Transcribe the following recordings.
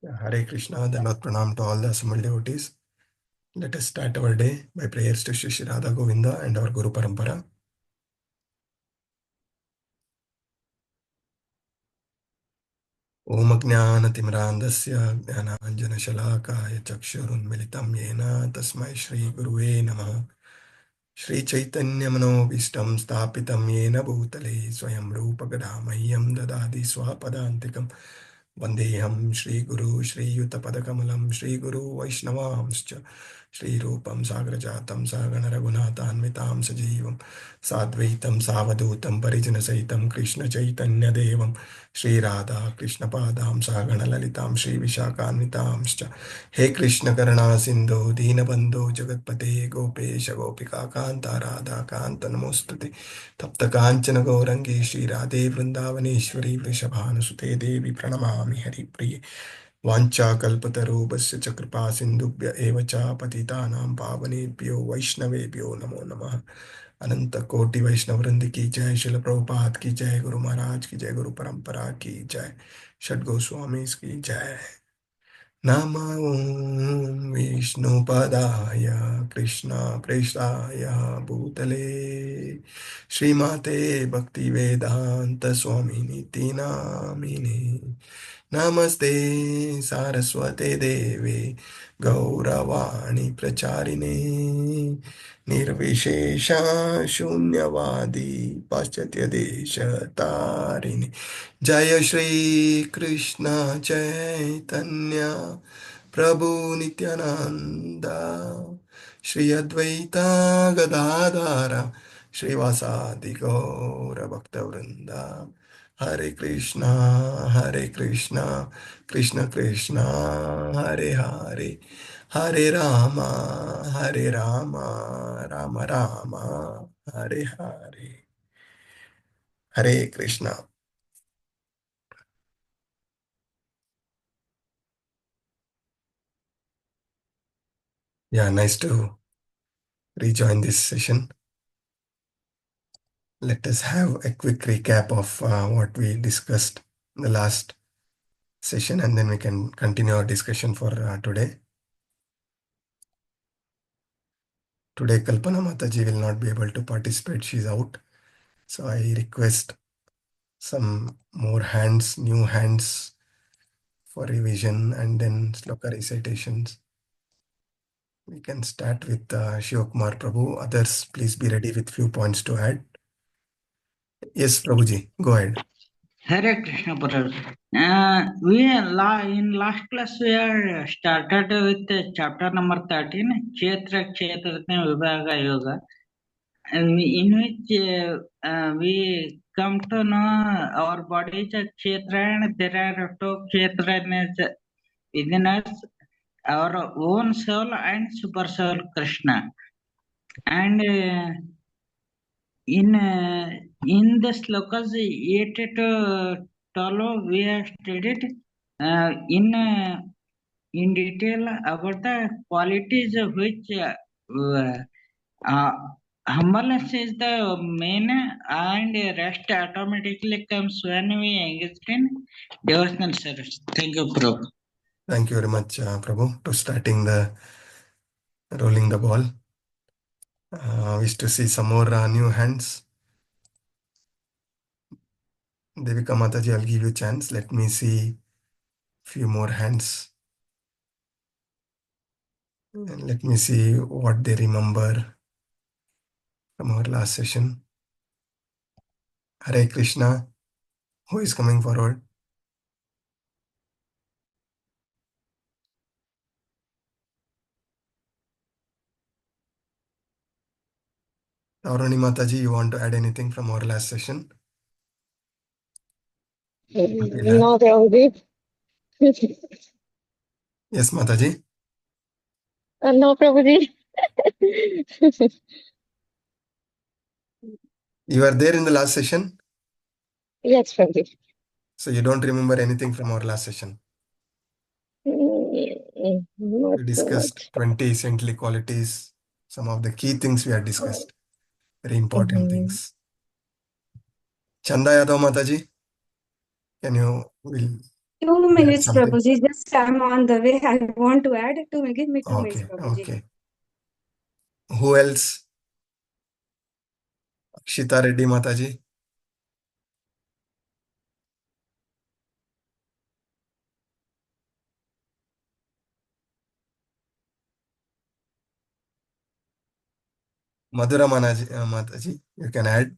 Hare Krishna, the Lord Pranam to all the assembled devotees. Let us start our day by prayers to Shri Radha Govinda and our Guru Parampara. Om Ajnana-timirandasya Jnananjana-shalakaya Chakshurunmilitam Yena Tasmai Shri Guruve Namaha. Shri Chaitanya Manobishtam Stapitam Yena Bhutale Swayam Rupa Gadamahyam Dadadi Swapadantikam Vandeham Shri Guru Shri Yutapadakamalam Shri Guru Vaishnavamscha Shri Rupam Sagrajatam Sagana Raghunathanvitam Sajivam Sadvaitam Savadutam Parijana Saitam Krishna Chaitanya Devam Shri Radha Krishna Padam Sagana Lalitam Shri Vishakhanvitamscha He Krishna Karuna Sindhu Deenabandhu Jagatpate Gopesha Gopika Kanta Radha Kanta Namostute Tapta Kanchana Gaurangi Shri Radhe Vrindavaneshwari Vrishabhanusute Devi Pranamami Hari Priye Vancha Kalpatarubhasya Chakrapa Sindhubhya Evacha Patitanam Pavanebhyo Vaishnavebhyo Namo Namaha अनंत कोटि वैष्णव वृंद की जय श्रील प्रभुपाद की जय गुरु महाराज की जय गुरु परंपरा की जय षड गोस्वामी की जय नमो विष्णुपदाय कृष्ण प्रेष्ठाय भूतले श्रीमते भक्तिवेदांत स्वामिनिति नामिने नमस्ते सारस्वते देवे गौरवाणी प्रचारिणे निर्विशेष शून्यवादी पाश्चात्य देश तारिणे जय श्री कृष्ण चैतन्य प्रभु नित्यानंद श्री अद्वैता गदाधर श्रीवासादि गौर भक्तवृंदा हरे Krishna Krishna Krishna Hare Hare Hare Rama Ram Ram Hare Hare Hare Krishna. Yeah, nice to rejoin this session. Let us have a quick recap of what we discussed in the last session, and then we can continue our discussion for today. Today, Kalpana Mataji will not be able to participate. She's out. So I request some more hands, new hands for revision and then sloka recitations. We can start with Shivakumar Prabhu. Others, please be ready with few points to add. Yes, Prabhuji, go ahead. Hare Krishna Prabhu. In last class we are started with chapter number 13, Kshetra Kshetratma Vibhaga Yoga, and in which we come to know our body is a Kshetra and there are two Kshetras within us, our own soul and super soul Krishna. And in the slokas 8 to 12 we have studied in detail about the qualities of which humbleness is the main and rest automatically comes when we engage in devotional service. Thank you, Prabhu. Thank you very much, Prabhu, to starting the rolling the ball. Wish to see some more new hands. Devika Mataji, I'll give you a chance. Let me see few more hands. And let me see what they remember from our last session. Hare Krishna. Who is coming forward? Taurani Mataji, you want to add anything from our last session? No, Prabhuji. Yes, Mataji. No, Prabhuji. You were there in the last session? Yes, Prabhuji. So you don't remember anything from our last session? Not We discussed 20 saintly qualities, some of the key things we had discussed. Very important things. Chanda Yadav Mataji, can you will 2 minutes, something? Prabhuji. Just I'm on the way. I want to add 2 minutes. Give me 2 minutes, Okay, Prabhuji. okay. Who else? Akshita Reddy Mataji. Madhura Mataji, you can add.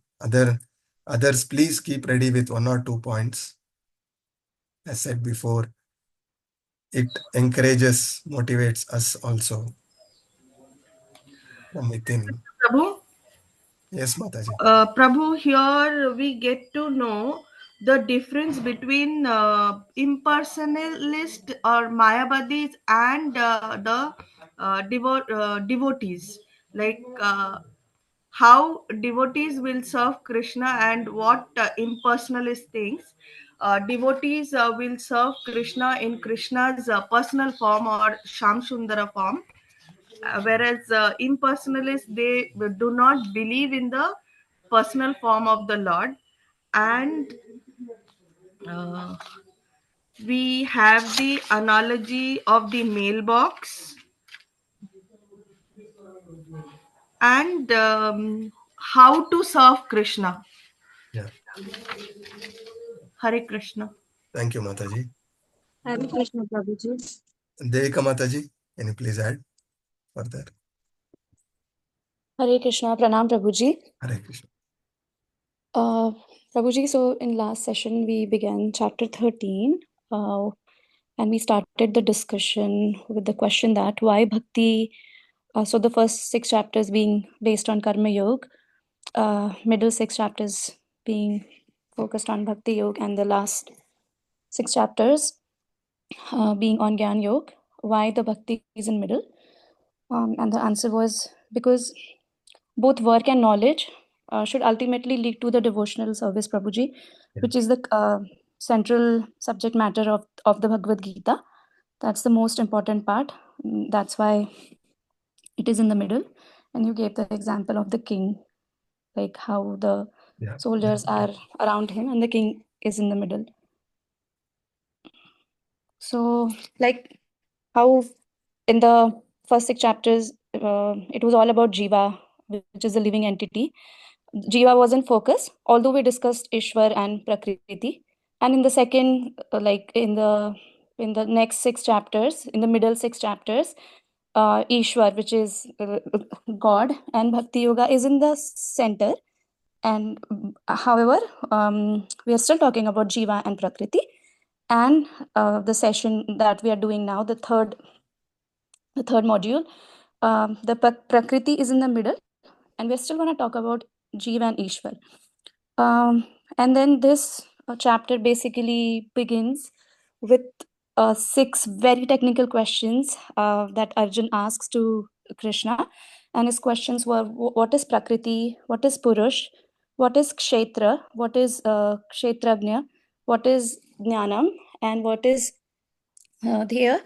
Others, please keep ready with 1 or 2 points. As said before, it encourages, motivates us also from within. Prabhu, Yes, Mataji. Prabhu, here we get to know the difference between impersonalist or Mayavadis and the devotees. Like how devotees will serve Krishna and what impersonalist thinks. Devotees will serve Krishna in Krishna's personal form or Shamsundara form, whereas impersonalists, they do not believe in the personal form of the Lord. And uh, we have the analogy of the mailbox and how to serve Krishna. Yeah. Hare Krishna. Thank you, Mataji. Hare Krishna, Prabhuji. Devika Mataji, can you please add further? Hare Krishna, Pranam Prabhuji. Hare Krishna. Prabhuji, so in last session we began chapter 13 and we started the discussion with the question that why bhakti, so the first 6 chapters being based on Karma Yoga, middle 6 chapters being focused on Bhakti Yoga, and the last 6 chapters being on Gyan Yoga, why the bhakti is in middle? And the answer was because both work and knowledge should ultimately lead to the devotional service, Prabhuji, which is the central subject matter of the Bhagavad-Gita. That's the most important part. That's why it is in the middle. And you gave the example of the king, like how the soldiers are around him and the king is in the middle. So, like how in the first 6 chapters, it was all about Jiva, which is a living entity. Jiva was in focus, although we discussed Ishwar and Prakriti. And in the second, like in the next 6 chapters, in the middle 6 chapters, Ishwar, which is God, and Bhakti Yoga is in the center. And however, we are still talking about Jiva and Prakriti. And the session that we are doing now, the third module, the Prakriti is in the middle, and we're still going to talk about Jiva and Ishwar. And then this chapter basically begins with 6 very technical questions that Arjun asks to Krishna. And his questions were, what is Prakriti? What is Purush? What is Kshetra? What is Kshetragnya? What is Jnanam? And what is Dheya?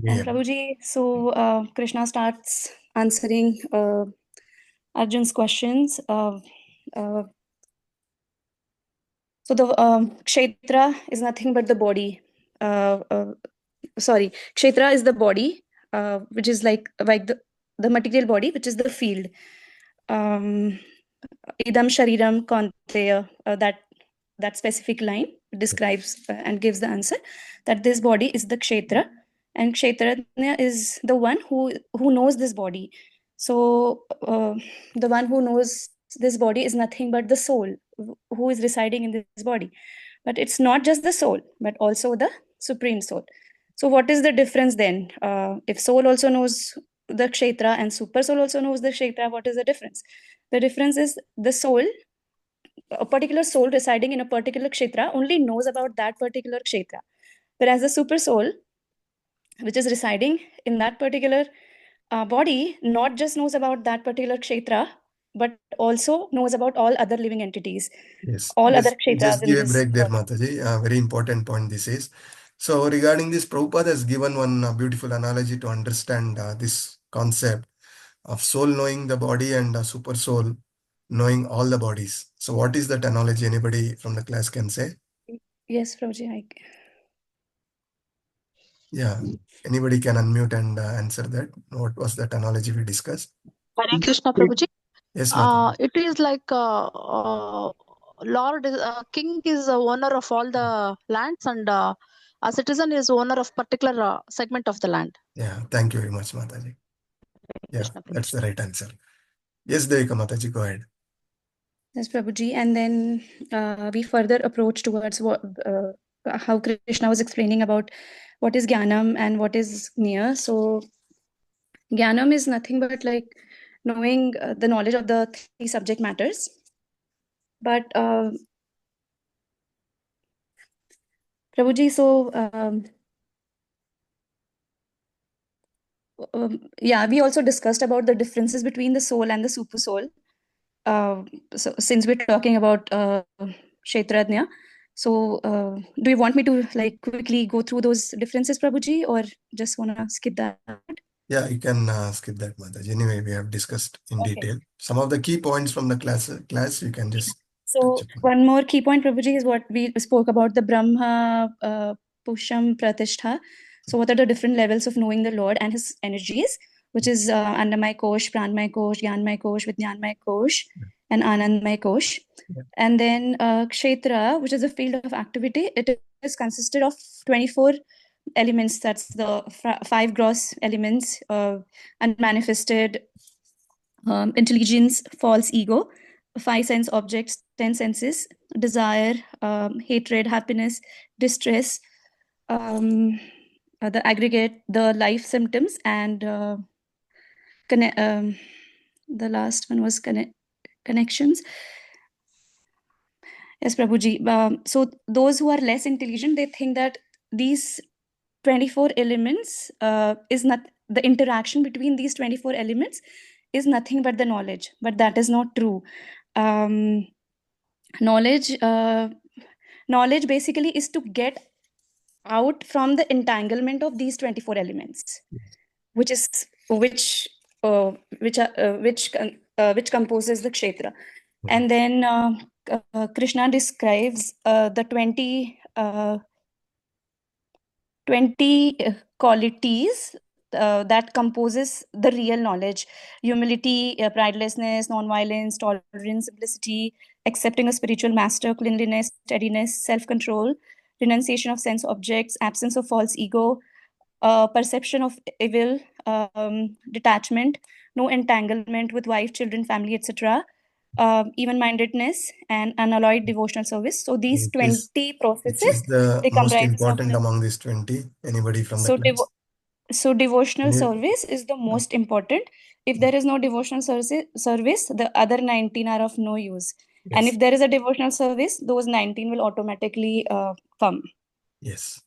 And Prabhuji, so Krishna starts answering Arjun's questions. So the Kshetra is nothing but the body. Kshetra is the body, which is like the material body, which is the field. Idam Shariram Kaunteya, that specific line describes and gives the answer that this body is the Kshetra, and Kshetrajna is the one who knows this body. So the one who knows this body is nothing but the soul who is residing in this body. But it's not just the soul, but also the supreme soul. So what is the difference then? If soul also knows the Kshetra and super soul also knows the Kshetra, what is the difference? The difference is the soul, a particular soul residing in a particular Kshetra, only knows about that particular Kshetra. Whereas the super soul, which is residing in that particular body, not just knows about that particular Kshetra, but also knows about all other living entities. Yes. All other Kshetras Just in give a this break there, body. Mataji. Very important point this is. So regarding this, Prabhupada has given one beautiful analogy to understand this concept of soul knowing the body and super soul knowing all the bodies. So what is that analogy? Anybody from the class can say? Yes, Prabhuji. Yeah. Anybody can unmute and answer that. What was that analogy we discussed? Hare Krishna, Prabhuji. Yes, Mataji. It is like Lord, King is the owner of all the lands, and a citizen is owner of particular segment of the land. Yeah. Thank you very much, Mataji. Yeah, Krishna, Prabhuji. that's the right answer. Yes, Devika Mataji, go ahead. Yes, Prabhuji. And then we further approach towards how Krishna was explaining about what is Jnanam and what is Gnya. So Jnanam is nothing but like knowing the knowledge of the three subject matters. But Prabhuji, so yeah, we also discussed about the differences between the soul and the super soul. So since we're talking about Kshetrajna, so do you want me to like quickly go through those differences, Prabhuji, or just wanna skip that? Yeah, you can skip that, Mataji. Anyway, we have discussed in Okay. detail. Some of the key points from the class you can just So touch upon. one more key point, Prabhuji, is what we spoke about the Brahma Pusham Pratishtha. So what are the different levels of knowing the Lord and his energies, which is Annamay Kosh, Pranmay Kosh, Gyanmay Kosh, Vijnanmay Kosh, and Anandmay Kosh. Yeah. And then Kshetra, which is a field of activity, it is consisted of 24 elements. That's the 5 gross elements, unmanifested, intelligence, false ego, 5 sense objects, 10 senses, desire, hatred, happiness, distress, the aggregate, the life symptoms, and the last one was connections. Yes, Prabhuji. So those who are less intelligent, they think that these 24 elements is not the interaction between these 24 elements is nothing but the knowledge, but that is not true. Knowledge basically is to get out from the entanglement of these 24 elements, which composes the kshetra. And then Krishna describes the 20 qualities that composes the real knowledge: humility, pridelessness, non-violence, tolerance, simplicity, accepting a spiritual master, cleanliness, steadiness, self-control, renunciation of sense objects, absence of false ego, perception of evil, detachment, no entanglement with wife, children, family, etc., even-mindedness, and unalloyed devotional service. So these 20 Which processes, is the they most comprise important among these 20? Anybody from the class? So devotional Any- service is the most important. If there is no devotional service, the other 19 are of no use. Yes. And if there is a devotional service, those 19 will automatically come. Yes.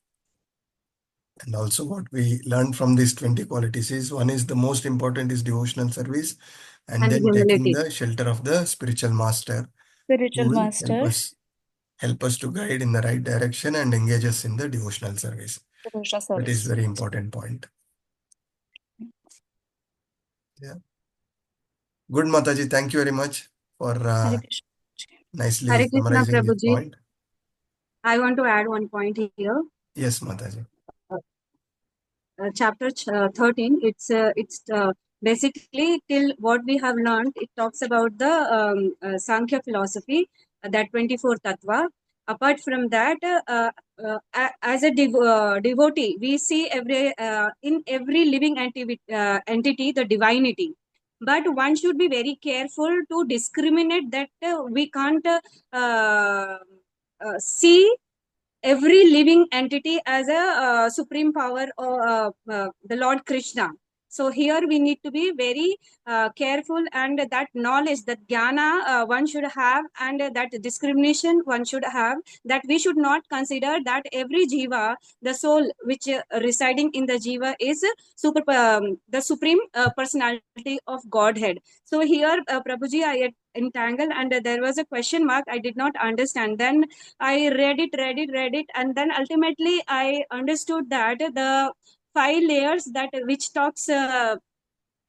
And also what we learned from these 20 qualities is, one is the most important is devotional service, and then taking humility. the shelter of the spiritual master, Spiritual who will master, help us to guide in the right direction and engage us in the devotional service. devotional That is service. very important point. Yeah. Good, Mataji. Thank you very much for Hare Krishna. nicely Hare Krishna, summarizing this Prabhuji. point. I want to add one point here. Yes, Mataji. Chapter 13, it's basically till what we have learned. It talks about the Sankhya philosophy, that 24 tattva. Apart from that, as a devotee, we see in every living entity the divinity. But one should be very careful to discriminate that we can't see every living entity as a supreme power, or the Lord Krishna. So here we need to be very careful, and that knowledge, that jnana one should have, and that discrimination one should have, that we should not consider that every jiva, the soul which residing in the jiva, is the supreme personality of Godhead. So here, Prabhuji, I entangled, and there was a question mark. I did not understand. Then I read it, and then ultimately I understood that the 5 layers that which talks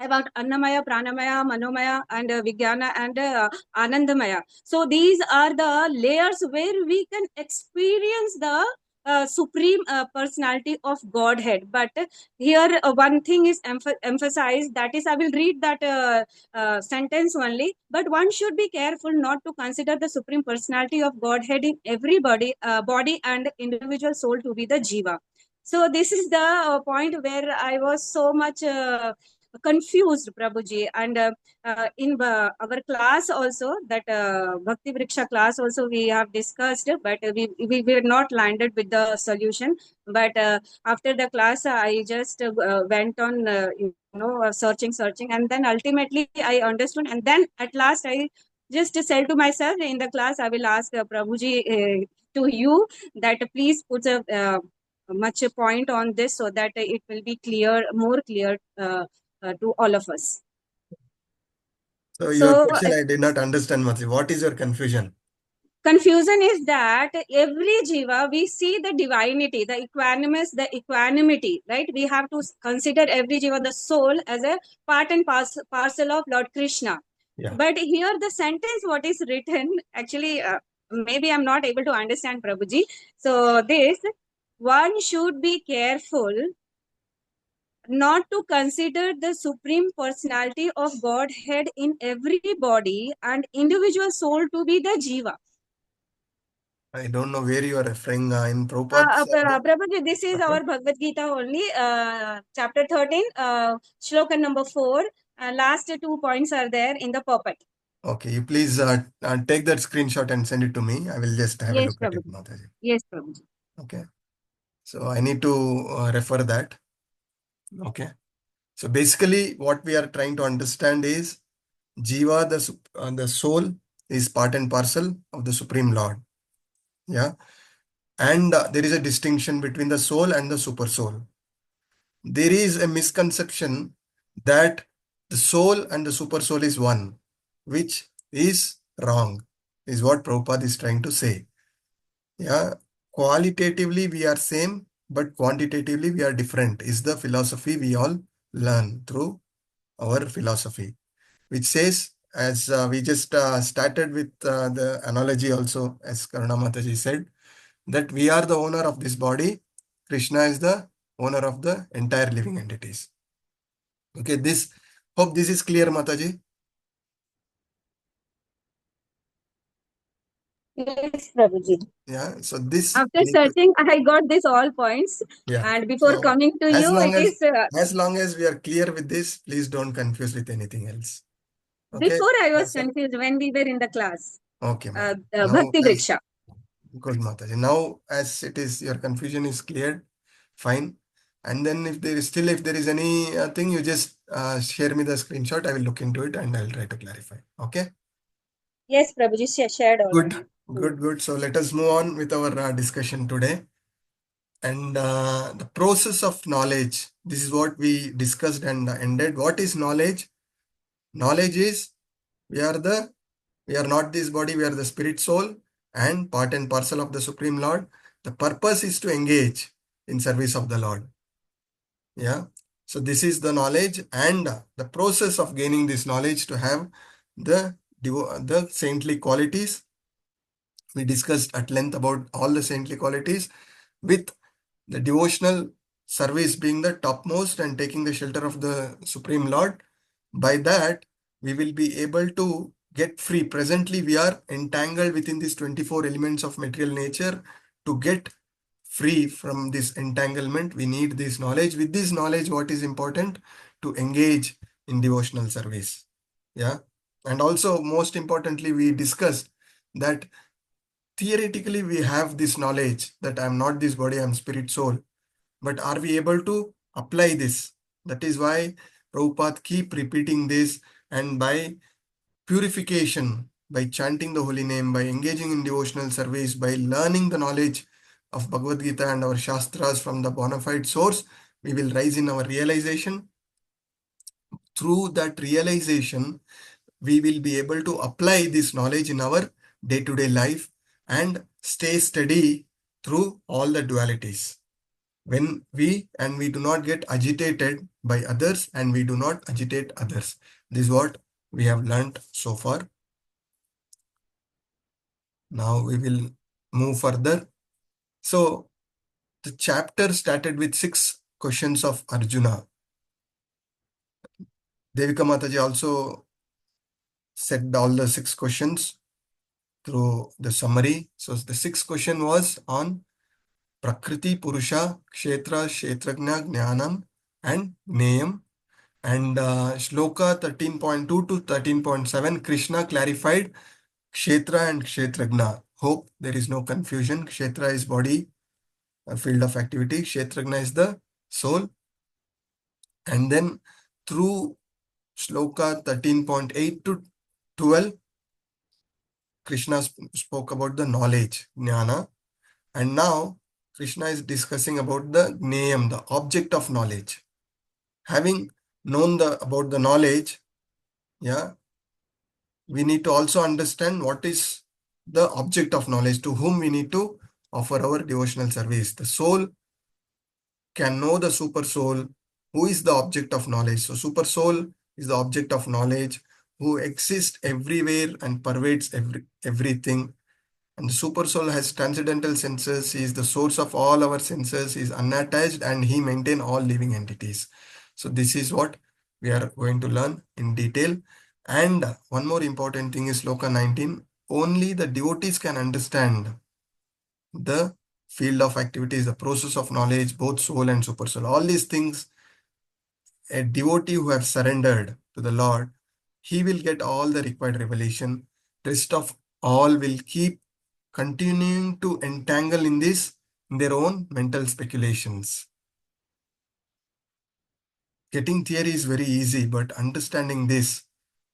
about Annamaya, Pranamaya, Manomaya, and Vijnana and Anandamaya. So these are the layers where we can experience the supreme personality of Godhead. But here one thing is emphasized, that is, I will read that sentence only, but one should be careful not to consider the supreme personality of Godhead in everybody body and individual soul to be the Jiva. So this is the point where I was so much confused, Prabhuji. And in our class also, that Bhakti Vriksha class also, we have discussed, but we were not landed with the solution. But after the class, I just went on, searching, and then ultimately I understood. And then at last, I just said to myself in the class, I will ask Prabhuji to you that please put a much a point on this so that it will be clear, more clear to all of us. So your So question I did not understand, Mataji. What is your confusion? confusion is that every jiva, we see the divinity, the equanimous, the equanimity, right? We have to consider every jiva, the soul, as a part and parcel of Lord Krishna. Yeah. But here the sentence what is written, actually, maybe I'm not able to understand, Prabhuji. So this, one should be careful not to consider the supreme personality of Godhead in every body and individual soul to be the jiva. I don't know where you are referring in Prabhupada's book. Prabhuji, this is our Bhagavad Gita only, chapter 13, shloka number 4. Last 2 points are there in the purport. Okay, you please take that screenshot and send it to me. I will just have a Yes, look at it, Prabhuji. Mataji. Yes, Prabhuji. Okay. So I need to refer that. Okay. So basically what we are trying to understand is Jiva, the soul, is part and parcel of the Supreme Lord. Yeah. And there is a distinction between the soul and the super soul. There is a misconception that the soul and the super soul is one, which is wrong, is what Prabhupada is trying to say. Yeah. Qualitatively we are same, but quantitatively we are different, is the philosophy we all learn through our philosophy, which says, as we just started with the analogy also, as Karuna Mataji said, that we are the owner of this body. Krishna is the owner of the entire living entities. Okay, hope this is clear, Mataji. Yes, Prabhuji. Yeah, so this. After searching, I got this all points. Yeah. And before So coming to as you, long it is. as long as we are clear with this, please don't confuse with anything else. Okay. Before I was confused when we were in the class. Okay, Bhakti Vriksha. Good, Mataji. Now, as it is, your confusion is cleared. Fine. And then if there is any thing, you just share me the screenshot. I will look into it and I'll try to clarify. Okay. Yes, Prabhuji shared already. Good. So let us move on with our discussion today. And the process of knowledge. This is what we discussed and ended. What is knowledge? Knowledge is we are not this body, we are the spirit soul and part and parcel of the Supreme Lord. The purpose is to engage in service of the Lord. Yeah. So this is the knowledge and the process of gaining this knowledge to have the saintly qualities. We discussed at length about all the saintly qualities, with the devotional service being the topmost and taking the shelter of the Supreme Lord. By that, we will be able to get free. Presently, we are entangled within these 24 elements of material nature. To get free from this entanglement, we need this knowledge. With this knowledge, what is important? To engage in devotional service. Yeah. And also, most importantly, we discussed that theoretically we have this knowledge that I'm not this body, I'm spirit soul. But are we able to apply this? That is why Prabhupada keep repeating this, and by purification, by chanting the holy name, by engaging in devotional service, by learning the knowledge of Bhagavadgita and our Shastras from the bona fide source, we will rise in our realization. Through that realization, we will be able to apply this knowledge in our day-to-day life and stay steady through all the dualities. When we do not get agitated by others and we do not agitate others. This is what we have learnt so far. Now we will move further. So the chapter started with 6 questions of Arjuna. Devika Mataji also said all the 6 questions through the summary. So the 6th question was on Prakriti, Purusha, Kshetra, Kshetrajna, Jnanam and Gneyam. And Shloka 13.2 to 13.7, Krishna clarified Kshetra and Kshetrajna. Hope there is no confusion. Kshetra is body, a field of activity. Kshetrajna is the soul. And then through Shloka 13.8 to 12, Krishna spoke about the knowledge, Jnana. And now Krishna is discussing about the Gneyam, the object of knowledge. Having known about the knowledge, we need to also understand what is the object of knowledge, to whom we need to offer our devotional service. The soul can know the super soul, who is the object of knowledge. So super soul is the object of knowledge, who exists everywhere and pervades everything. And the super soul has transcendental senses. He is the source of all our senses. He is unattached and he maintains all living entities. So this is what we are going to learn in detail. And one more important thing is Shloka 19. Only the devotees can understand the field of activities, the process of knowledge, both soul and super soul. All these things, a devotee who have surrendered to the Lord, he will get all the required revelation. Rest of all will keep continuing to entangle in this, in their own mental speculations. Getting theory is very easy, but understanding this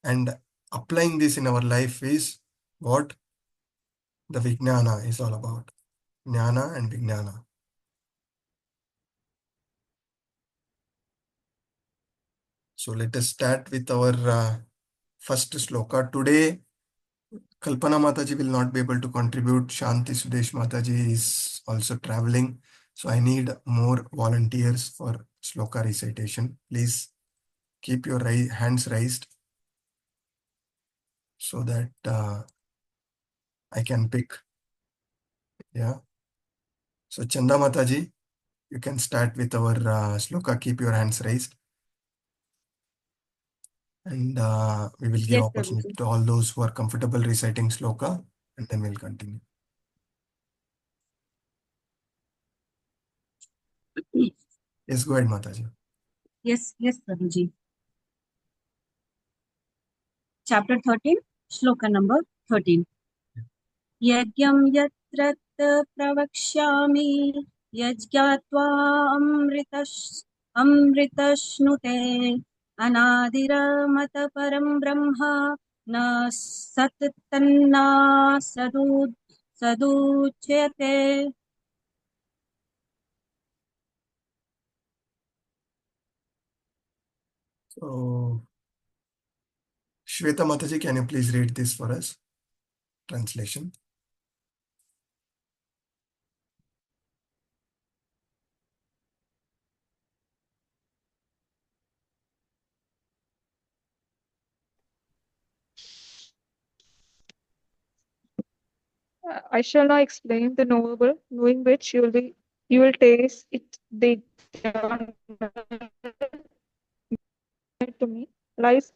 and applying this in our life is what the Vijnana is all about. Jnana and Vijnana. So let us start with our first sloka. Today, Kalpana Mataji will not be able to contribute. Shanti Sudesh Mataji is also traveling. So I need more volunteers for sloka recitation. Please keep your hands raised so that I can pick. Yeah. So Chanda Mataji, you can start with our sloka. Keep your hands raised. And we will give opportunity to all those who are comfortable reciting sloka, and then we'll continue. Yes, go ahead, Mataji. Yes, Prabhuji. Chapter 13, Shloka number 13. Yagyam yatra pravakshyami yajgatva amritashnute anadira mata param brahma na sattanna saduchyate. So, Shweta Mataji, can you please read this for us? Translation. I shall now explain the knowable, knowing which you will taste it. The to me lies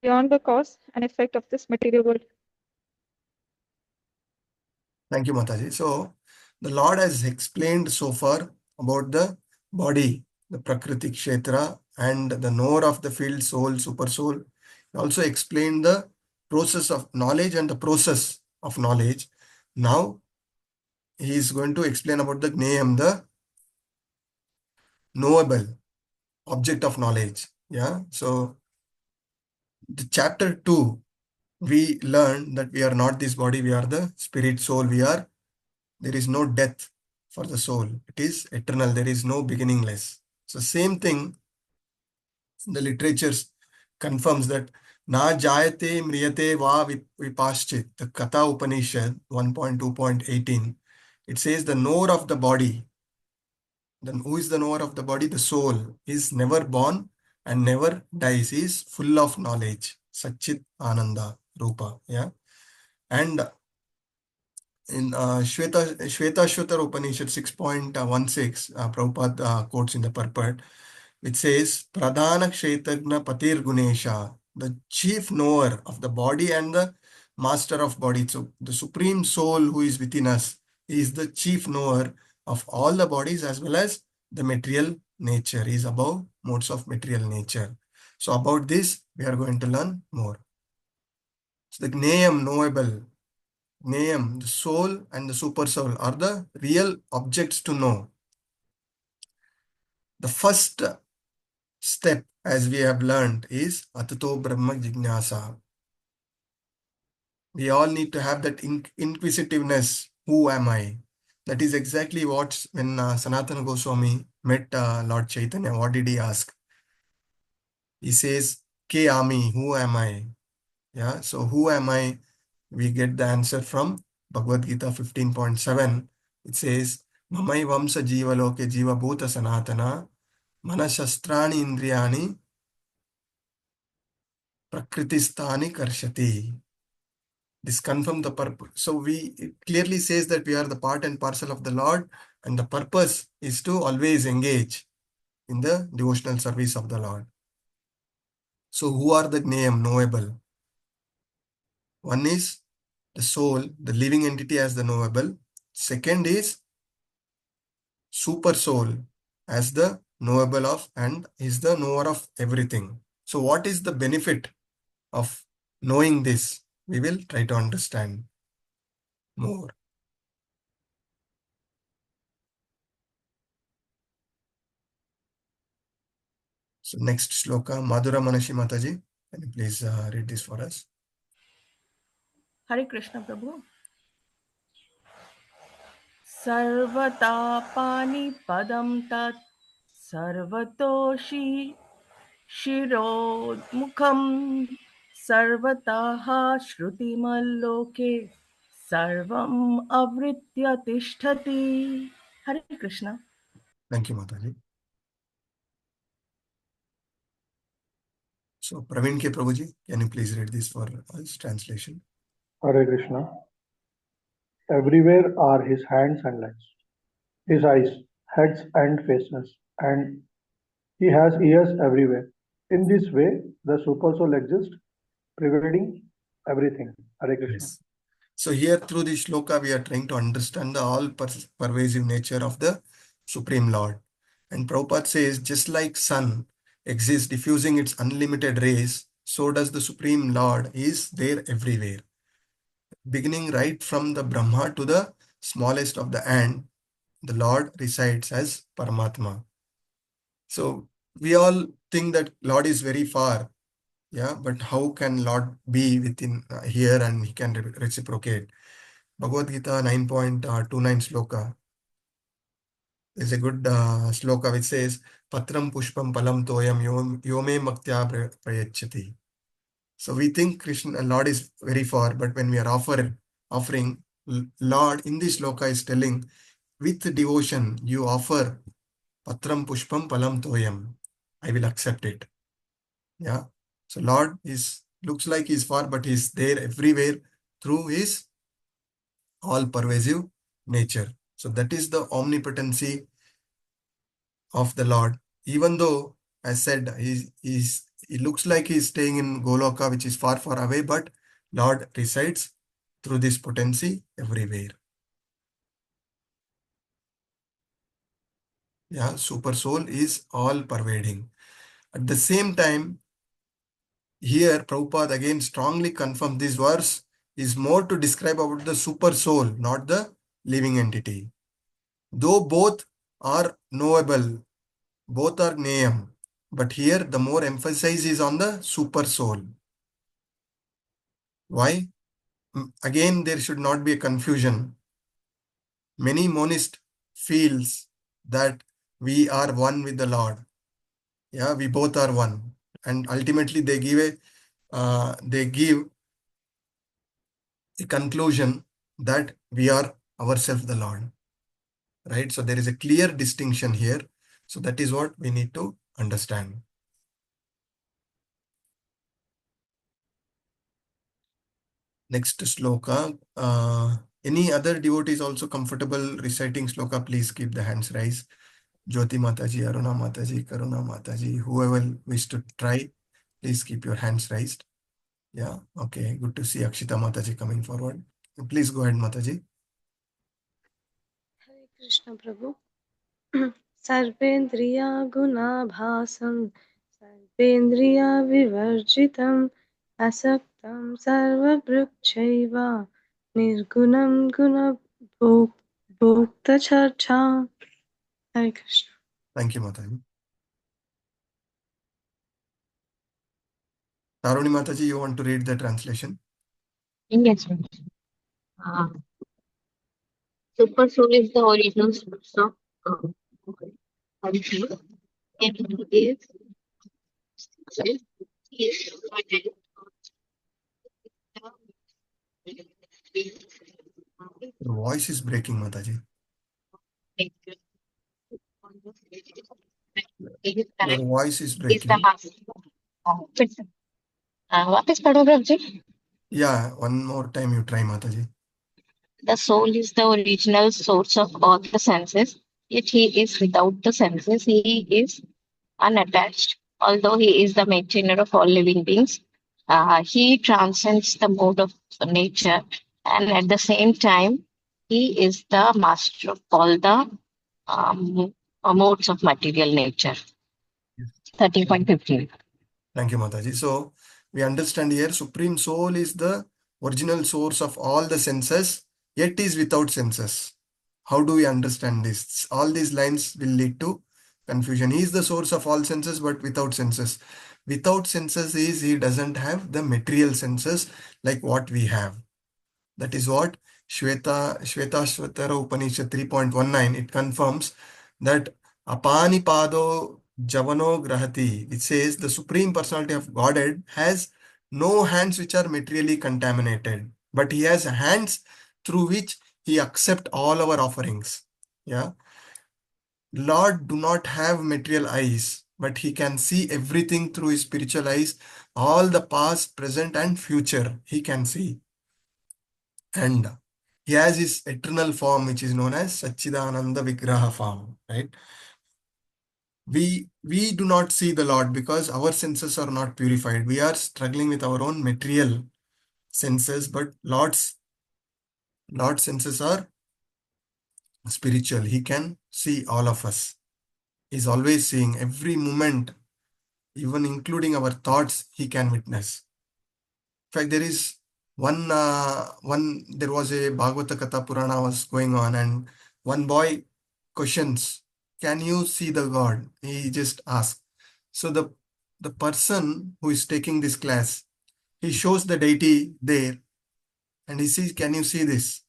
beyond the cause and effect of this material world. Thank you, Mataji. So, the Lord has explained so far about the body, the Prakriti Kshetra, and the knower of the field, soul, super soul. He also explained the process of knowledge and the process of knowledge. Now, he is going to explain about the Gneyam, the knowable object of knowledge. Yeah. So, the chapter 2, we learn that we are not this body, we are the spirit soul. There is no death for the soul. It is eternal. There is no beginningless. So same thing, the literatures confirms that na jayate mriyate va vipaschit. The Katha Upanishad 1.2.18. It says the knower of the body Then who is the knower of the body? The soul is never born and never dies. He is full of knowledge. Satchit Ananda Rupa. Yeah. And in Shvetashvatar Upanishad 6.16, Prabhupada quotes in the purport, which says, Pradhana Kshetagna Patir Gunesha, the chief knower of the body and the master of body. So the supreme soul who is within us is the chief knower of all the bodies as well as the material nature. He is above modes of material nature. So about this, we are going to learn more. So the Gneyam, knowable, Gneyam, the soul and the super soul are the real objects to know. The first step, as we have learned, is Atato Brahma Jignasa. We all need to have that inquisitiveness. Who am I? That is exactly what, when Sanatana Goswami met Lord Chaitanya, what did he ask? He says, Ke Ami, who am I? Yeah, so who am I? We get the answer from Bhagavadgita 15.7. It says, Mamai Vamsa Jiva Loke Jiva Bhuta Sanatana Manashastrani Indriyani Prakritistani Karshati. This confirms the purpose. So it clearly says that we are the part and parcel of the Lord, and the purpose is to always engage in the devotional service of the Lord. So who are the Gneyam, knowable? One is the soul, the living entity as the knowable. Second is super soul as the knowable of and is the knower of everything. So what is the benefit of knowing this? We will try to understand more. So next shloka, Madhura Manashi Mataji, can you please read this for us? Hare Krishna Prabhu. Sarvatapani padam tat sarvatoshi shirodmukham sarvataha shrutimaloke sarvam avritya tishtati. Hare Krishna. Thank you, Mataji. So Praveen K. Prabhuji, can you please read this for us, translation? Hare Krishna. Everywhere are his hands and legs, his eyes, heads and faces, and he has ears everywhere. In this way, the super soul exists, pervading everything. Hare Krishna. Yes. So here through this shloka, we are trying to understand the all-pervasive nature of the Supreme Lord. And Prabhupada says, just like sun exists diffusing its unlimited rays, so does the Supreme Lord is there everywhere. Beginning right from the Brahma to the smallest of the ant, the Lord resides as Paramatma. So we all think that Lord is very far. Yeah, but how can Lord be within here and he can reciprocate? Bhagavad Gita 9.29 sloka. There's a good sloka which says, Patram Pushpam Palam Toyam Yome Maktya Prayachati. So we think Krishna, Lord is very far, but when we are offering, Lord in this sloka is telling, with devotion, you offer Patram Pushpam Palam Toyam. I will accept it. Yeah. So Lord looks like he's far, but he's there everywhere through his all-pervasive nature. So that is the omnipotency of the Lord. Even though, as said, he looks like he's staying in Goloka, which is far, far away, but Lord resides through this potency everywhere. Yeah, super soul is all-pervading. At the same time, here Prabhupada again strongly confirms this verse is more to describe about the super soul, not the living entity. Though both are knowable, both are Gneyam, but here the more emphasis is on the super soul. Why? Again, there should not be a confusion. Many monists feels that we are one with the Lord. Yeah, we both are one. And ultimately they give a conclusion that we are ourselves the Lord. right? So there is a clear distinction here. So that is what we need to understand. Next sloka. Any other devotees also comfortable reciting sloka, please keep the hands raised. Jyoti Mataji, Aruna Mataji, Karuna Mataji, whoever wish to try, please keep your hands raised. Yeah, okay, good to see Akshita Mataji coming forward. Please go ahead, Mataji. Hare Krishna Prabhu. Sarvendriya gunabhasam Sarvendriya vivarjitam Asaktam sarvabhrukchaiva Nirgunam guna bhokta charcha. Hare Krishna. Thank you, Mataji. Taruni Mataji, you want to read the translation? Yes, sir. Super Soul is the original source of original. It is Your voice is breaking, Mataji. Your voice is breaking. What is Prabhuji? Yeah, one more time you try, Mataji. The soul is the original source of all the senses, yet he is without the senses. He is unattached. Although he is the maintainer of all living beings, he transcends the mode of nature, and at the same time, he is the master of all the modes of material nature. 13.15. Thank you, Mataji. So we understand here, Supreme Soul is the original source of all the senses, yet is without senses. How do we understand this? All these lines will lead to confusion. He is the source of all senses, but without senses. Without senses is he doesn't have the material senses like what we have. That is what Shvetashvatara Upanishad 3.19, it confirms that Apani Pado Javano Grahati, it says the Supreme Personality of Godhead has no hands which are materially contaminated, but he has hands through which he accepts all our offerings. Yeah. Lord do not have material eyes, but he can see everything through his spiritual eyes, all the past, present, and future he can see. And he has his eternal form, which is known as Satchidananda Vigraha form, right? We do not see the Lord because our senses are not purified. We are struggling with our own material senses, but Lord's senses are spiritual. He can see all of us. He's always seeing every moment, even including our thoughts, he can witness. In fact, there is there was a Bhagavata Katha Purana was going on, and one boy questions, can you see the God? He just asked. So the person who is taking this class, he shows the deity there and he says, can you see this?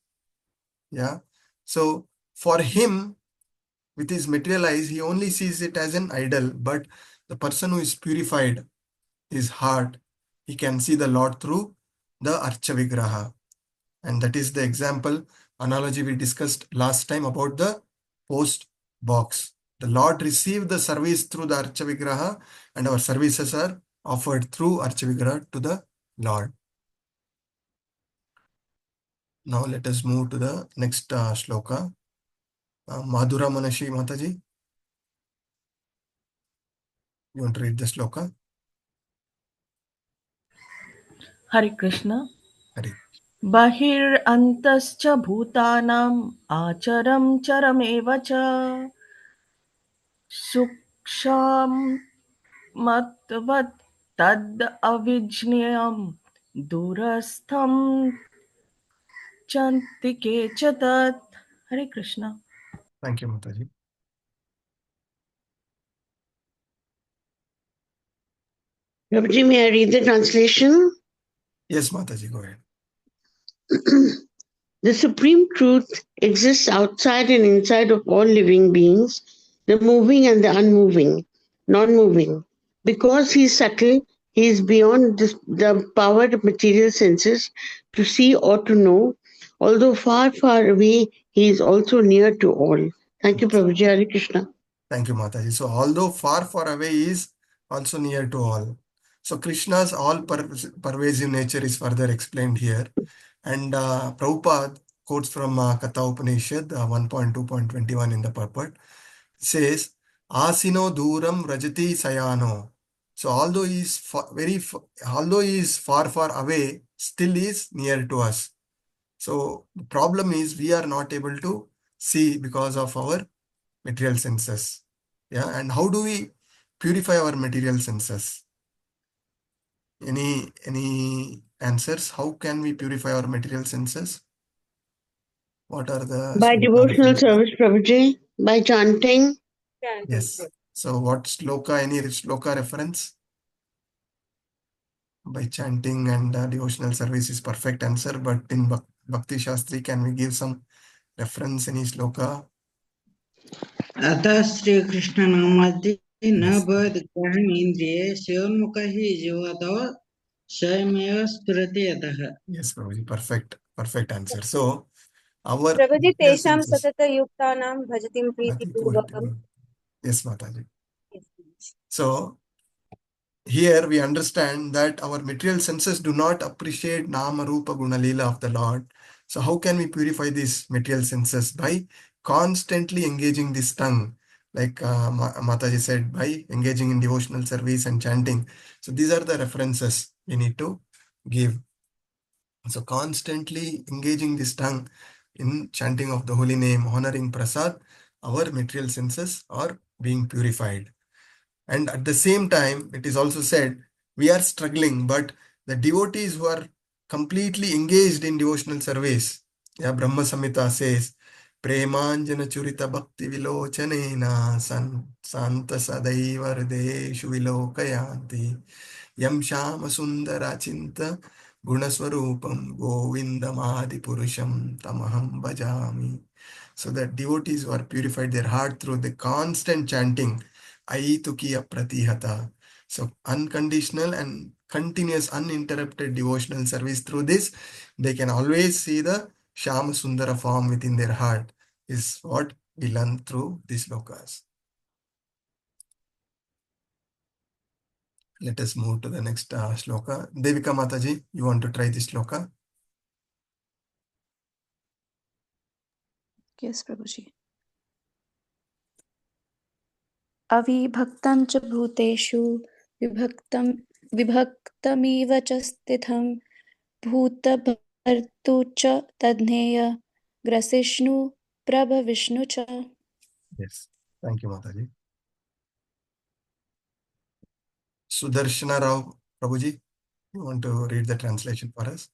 Yeah. So for him, with his material eyes, he only sees it as an idol, but the person who is purified, his heart, he can see the Lord through the Archa Vigraha. And that is the example, analogy we discussed last time about the post box. The Lord received the service through the Archa Vigraha, and our services are offered through Archa Vigraha to the Lord. Now let us move to the next shloka. Madhura Manashi Mataji, you want to read the shloka? Hare Krishna. Hare. Bahir antascha bhutanam acharam charameva cha suksham matvat tad avijnayam durastham chantike chatat. Hare Krishna. Thank you, Mataji. Prabhuji, may I read the translation? Yes, Mataji, go ahead. The supreme truth exists outside and inside of all living beings, the moving and the unmoving, non-moving. Because he is subtle, he is beyond the power of material senses to see or to know. Although far, far away, he is also near to all. Thank you, Prabhuji. Hare Krishna. Thank you, Mataji. So although far, far away is also near to all. So Krishna's all-pervasive nature is further explained here. And Prabhupada quotes from Katha Upanishad 1.2.21 in the purport. It says, Asino Duram Rajati Sayano. So although he is although he is far, far away, still is near to us. So the problem is we are not able to see because of our material senses. Yeah, and how do we purify our material senses? Any answers? How can we purify our material senses? What are the By devotional service, Prabhuji, by chanting. Yes. So what sloka? Any sloka reference? By chanting and devotional service is perfect answer. But in Bhakti Shastri, can we give some reference? Any sloka? अतः श्री कृष्ण नामादि न बद ग्रहण इंद्रिय शिवमुख ही जीवतो स्वयमेव स्फुरति अतः. Yes, Prabhuji. Perfect answer. So our Prabhuji, material tesham senses. satata yuktanam bhajatim priti purvakam. Yes, Mataji. So here we understand that our material senses do not appreciate Nama Rupa Guna Leela of the Lord. So how can we purify these material senses? By constantly engaging this tongue. Like Mataji said, by engaging in devotional service and chanting. So these are the references we need to give. So constantly engaging this tongue in chanting of the holy name, honoring prasad, our material senses are being purified. And at the same time, it is also said, we are struggling, but the devotees who are completely engaged in devotional service, yeah, Brahma Samhita says, Premanjana Churita Bhakti Vilochanena Santa Sadaiva Hrideshu Vilokayanti Yam Shama Sundara Chinta Gunaswarupam Govindamadi Purusham Tamaham Bhajami. So that devotees who are purified their heart through the constant chanting, Aituki Apratihata. So unconditional and continuous uninterrupted devotional service through this, they can always see the Shama Sundara form within their heart is what we learn through these lokas. Let us move to the next shloka. Devika Mataji, you want to try this shloka? Yes, Prabhuji. अविभक्तं च भूतेषु विभक्तमिव च स्थितं भूतभर्तृ च तज्ज्ञेय ग्रसिष्णु प्रभविष्णु च. Yes. Thank you, Mataji. Sudarshana Rao Prabhuji, you want to read the translation for us?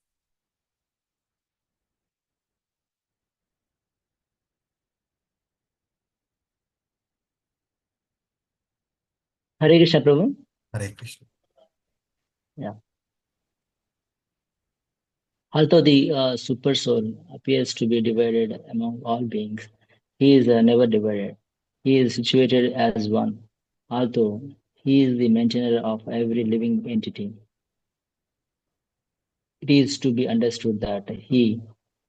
Hare Krishna, Prabhu. Hare Krishna. Yeah. Although the super soul appears to be divided among all beings, he is never divided. He is situated as one, although he is the maintainer of every living entity. It is to be understood that he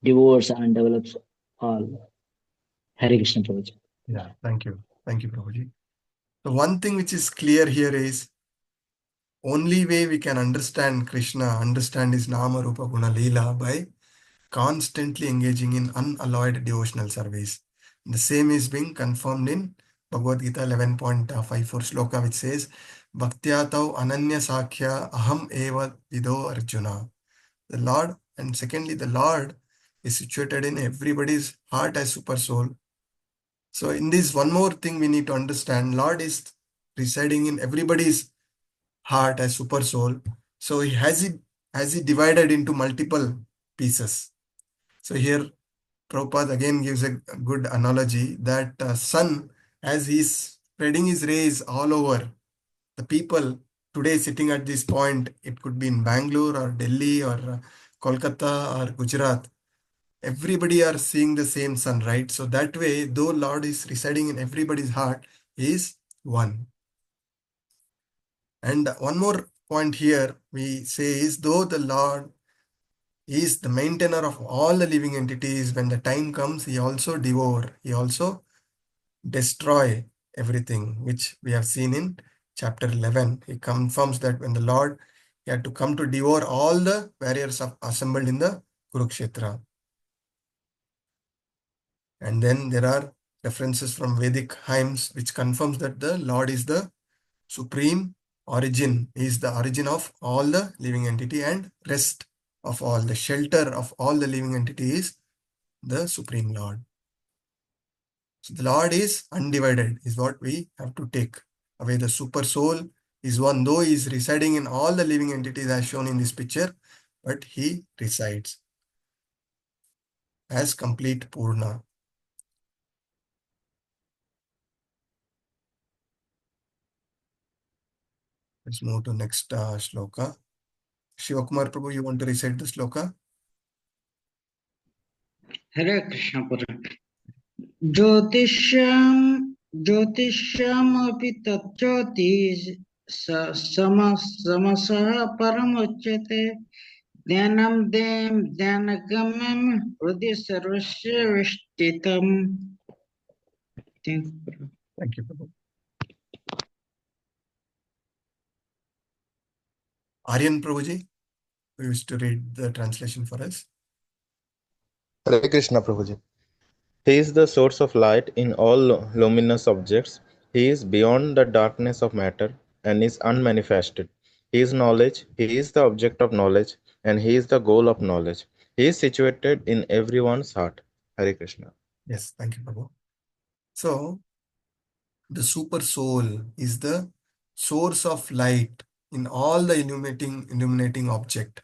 devours and develops all. Hare Krishna, Prabhuji. Yeah, thank you. Thank you, Prabhuji. The one thing which is clear here is only way we can understand Krishna, understand his Nama Rupa Guna Leela by constantly engaging in unalloyed devotional service. The same is being confirmed in Bhagavadgita 11.54 shloka, which says, Bhaktyatau Ananya Sakhya Aham Eva Vido Arjuna. The Lord, and secondly, the Lord is situated in everybody's heart as super soul. So in this, one more thing we need to understand, Lord is residing in everybody's heart as super soul. So he has it divided into multiple pieces. So here Prabhupada again gives a good analogy that sun, as he's spreading his rays all over, the people today sitting at this point, it could be in Bangalore or Delhi or Kolkata or Gujarat, everybody are seeing the same sun, right? So that way, though Lord is residing in everybody's heart, he is one. And one more point here we say is, though the Lord is the maintainer of all the living entities, when the time comes, he also devour, he also destroy everything, which we have seen in chapter 11. He confirms that when the Lord, he had to come to devour all the warriors assembled in the Kurukshetra. And then there are references from Vedic hymns which confirms that the Lord is the supreme origin. He is the origin of all the living entity and rest of all. The shelter of all the living entity is the Supreme Lord. So the Lord is undivided, is what we have to take away. The super soul is one, though he is residing in all the living entities as shown in this picture, but he resides as complete Purna. Let's move to next shloka. Shivakumar Prabhu, you want to recite the shloka? Hare Krishna Puri. ज्योतिष्यामपि तच्चोति समसः परमुच्यते ज्ञानं ज्ञानगम्यं हृदि सर्वस्य विष्ठितम्. Thank you, Prabhu. Aryan Prabhuji, who used to read the translation for us. Hare Krishna Prabhuji. He is the source of light in all luminous objects. He is beyond the darkness of matter and is unmanifested. He is knowledge. He is the object of knowledge and he is the goal of knowledge. He is situated in everyone's heart. Hare Krishna. Yes, thank you, Prabhu. So, the super soul is the source of light in all the illuminating object.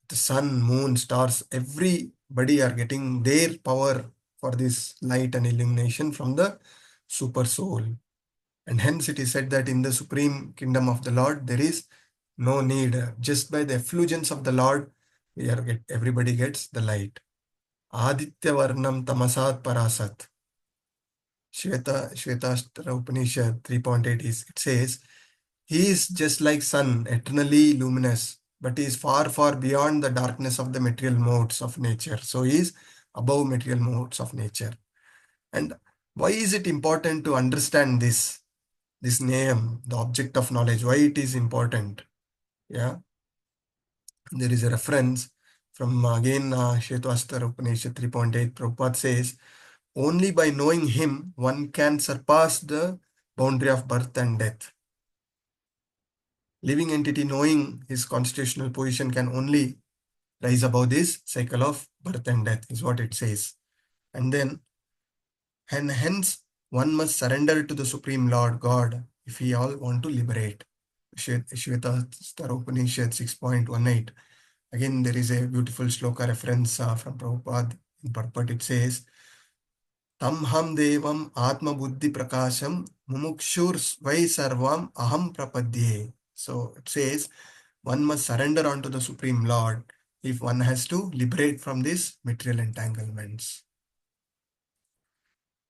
The sun, moon, stars, everybody are getting their power for this light and illumination from the super soul. And hence it is said that in the supreme kingdom of the Lord, there is no need. Just by the effulgence of the Lord, everybody gets the light. Aditya Varnam Tamasat Parasat. Shvetashtra Upanishad 3.8 it says, he is just like sun, eternally luminous, but he is far, far beyond the darkness of the material modes of nature. So he is above material modes of nature. And why is it important to understand this name, the object of knowledge, why it is important? Yeah. There is a reference from again Shvetashtra Upanishad 3.8. Prabhupada says, only by knowing him, one can surpass the boundary of birth and death. Living entity knowing his constitutional position can only rise above this cycle of birth and death, is what it says. And hence one must surrender to the Supreme Lord God if we all want to liberate. Shvetashtra Upanishad 6.18. Again, there is a beautiful shloka reference from Prabhupada. In purport, it says, Tam ham devam atma buddhi prakasham mumukshur vai sarvam aham prapadye. So it says, one must surrender unto the Supreme Lord if one has to liberate from these material entanglements.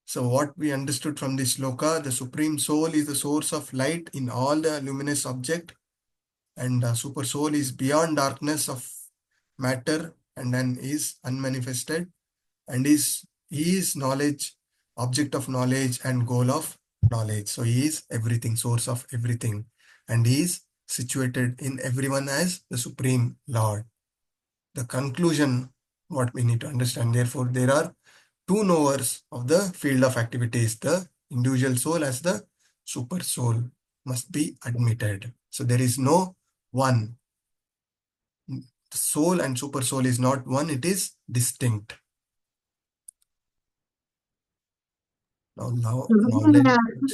So what we understood from this shloka, the Supreme Soul is the source of light in all the luminous object, and the Super Soul is beyond darkness of matter and then is unmanifested, and he is knowledge, object of knowledge and goal of knowledge. So he is everything, source of everything, and he is situated in everyone as the Supreme Lord. The conclusion, what we need to understand, therefore, there are two knowers of the field of activities. The individual soul as the super soul must be admitted. So there is no one. The soul and super soul is not one, it is distinct. Now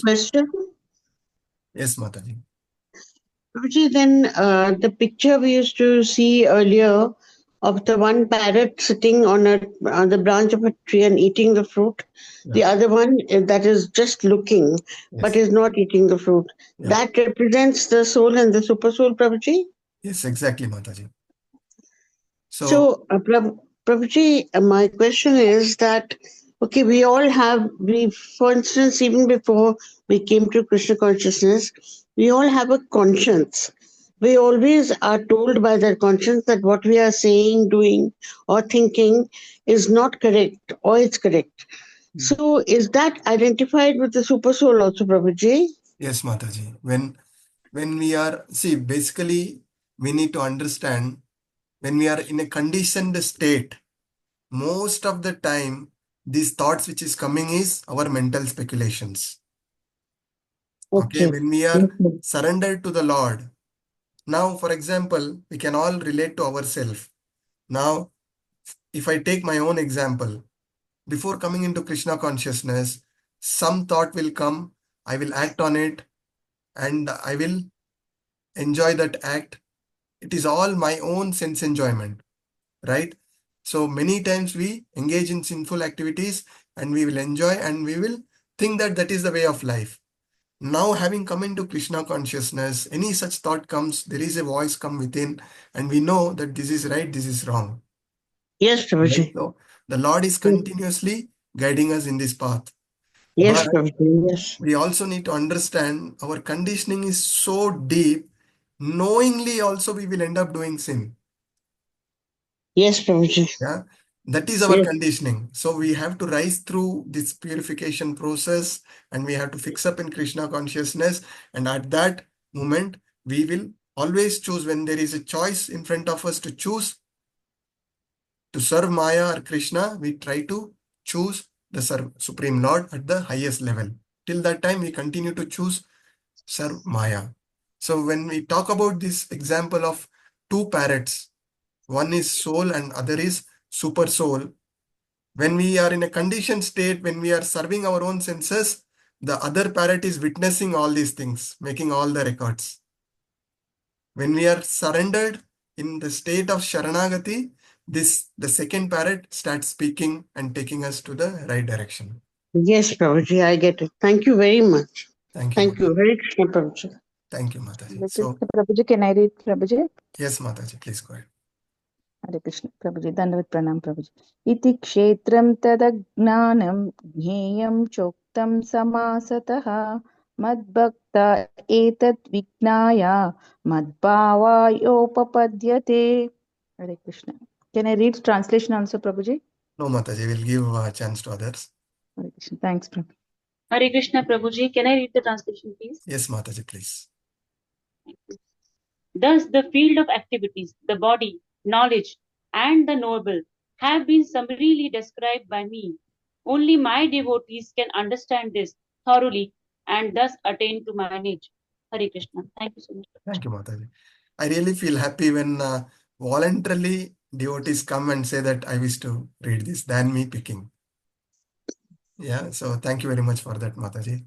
Question? Yes, Mataji. Then the picture we used to see earlier of the one parrot sitting on the branch of a tree and eating the fruit, the other one that is just looking but is not eating the fruit, that represents the soul and the super soul, Prabhuji? Yes, exactly, Mataji. So Prabhuji, my question is that, okay, for instance, even before we came to Krishna consciousness, we all have a conscience. We always are told by that conscience that what we are saying, doing, or thinking is not correct, or it's correct. So is that identified with the super soul also, Prabhuji? Yes, Mataji. When we are, see, basically, we need to understand when we are in a conditioned state, most of the time, these thoughts which is coming is our mental speculations. Okay, Okay. when we are surrendered to the Lord. Now, for example, we can all relate to ourselves. Now, if I take my own example, before coming into Krishna consciousness, some thought will come, I will act on it, and I will enjoy that act. It is all my own sense enjoyment, right? So many times we engage in sinful activities and we will enjoy and we will think that that is the way of life. Now having come into Krishna consciousness, any such thought comes, there is a voice come within and we know that this is right, this is wrong. Yes, Right? Prabhuji. So the Lord is continuously guiding us in this path. Yes, But Prabhuji. Yes. we also need to understand our conditioning is so deep, knowingly also we will end up doing sin. Yes, Prabhuji. Yeah, that is our Yes. conditioning. So we have to rise through this purification process and we have to fix up in Krishna consciousness. And at that moment, we will always choose when there is a choice in front of us to choose to serve Maya or Krishna, we try to choose the Supreme Lord at the highest level. Till that time, we continue to choose serve Maya. So when we talk about this example of two parrots, one is soul and other is super soul. When we are in a conditioned state, when we are serving our own senses, the other parrot is witnessing all these things, making all the records. When we are surrendered in the state of Sharanagati, the second parrot starts speaking and taking us to the right direction. Yes, Prabhuji, I get it. Thank you very much. Thank you. Thank you. Hare Krishna, Prabhuji. Thank you, Mataji. Hare So, Krishna, Prabhuji, can I read, Prabhuji? yes, Mataji, please go ahead. Hare Krishna, Prabhuji, Dandavat Pranam, Prabhuji. Iti kshetram tadagnanam jneyam choktam samasataha madbhakta etat vignaya madbhavayopapadyate. Hare Krishna. Can I read translation also, Prabhuji? No, Mataji, we'll give a chance to others. Hare Krishna. Thanks, Prabhuji. Hare Krishna, Prabhuji. Can I read the translation, please? Yes, Mataji, please. Thank you. Thus, the field of activities, the body, knowledge, and the knowable have been summarily described by me. Only my devotees can understand this thoroughly and thus attain to manage. Hare Krishna. Thank you so much. Thank you, Mataji. I really feel happy when voluntarily devotees come and say that I wish to read this than me picking. Yeah, so thank you very much for that, Mataji.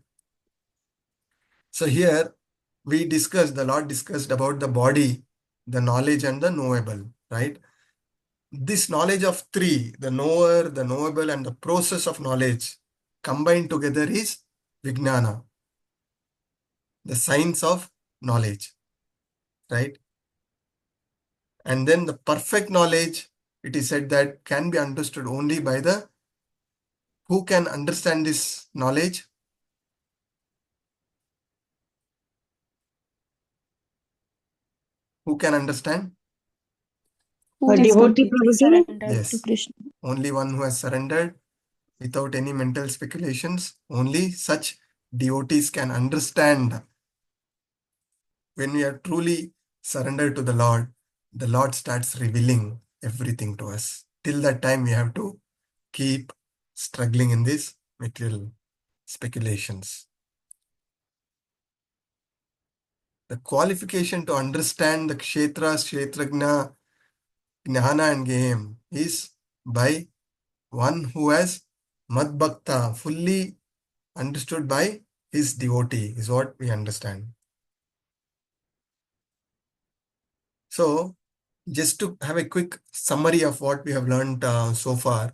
So here we discussed, the Lord discussed about the body, the knowledge and the knowable, right? This knowledge of three, the knower, the knowable and the process of knowledge combined together is Vijnana, the science of knowledge, right? And then the perfect knowledge, it is said that can be understood only by the, who can understand this knowledge? Who can understand? Who A is devotee, completely Prabhuji? surrendered to Yes, Krishna. only one who has surrendered without any mental speculations. Only such devotees can understand. When we are truly surrendered to the Lord starts revealing everything to us. Till that time, we have to keep struggling in these material speculations. The qualification to understand the kshetras, kshetrajna, jnana and game is by one who has madbhakta, fully understood by his devotee, is what we understand. So, just to have a quick summary of what we have learned so far,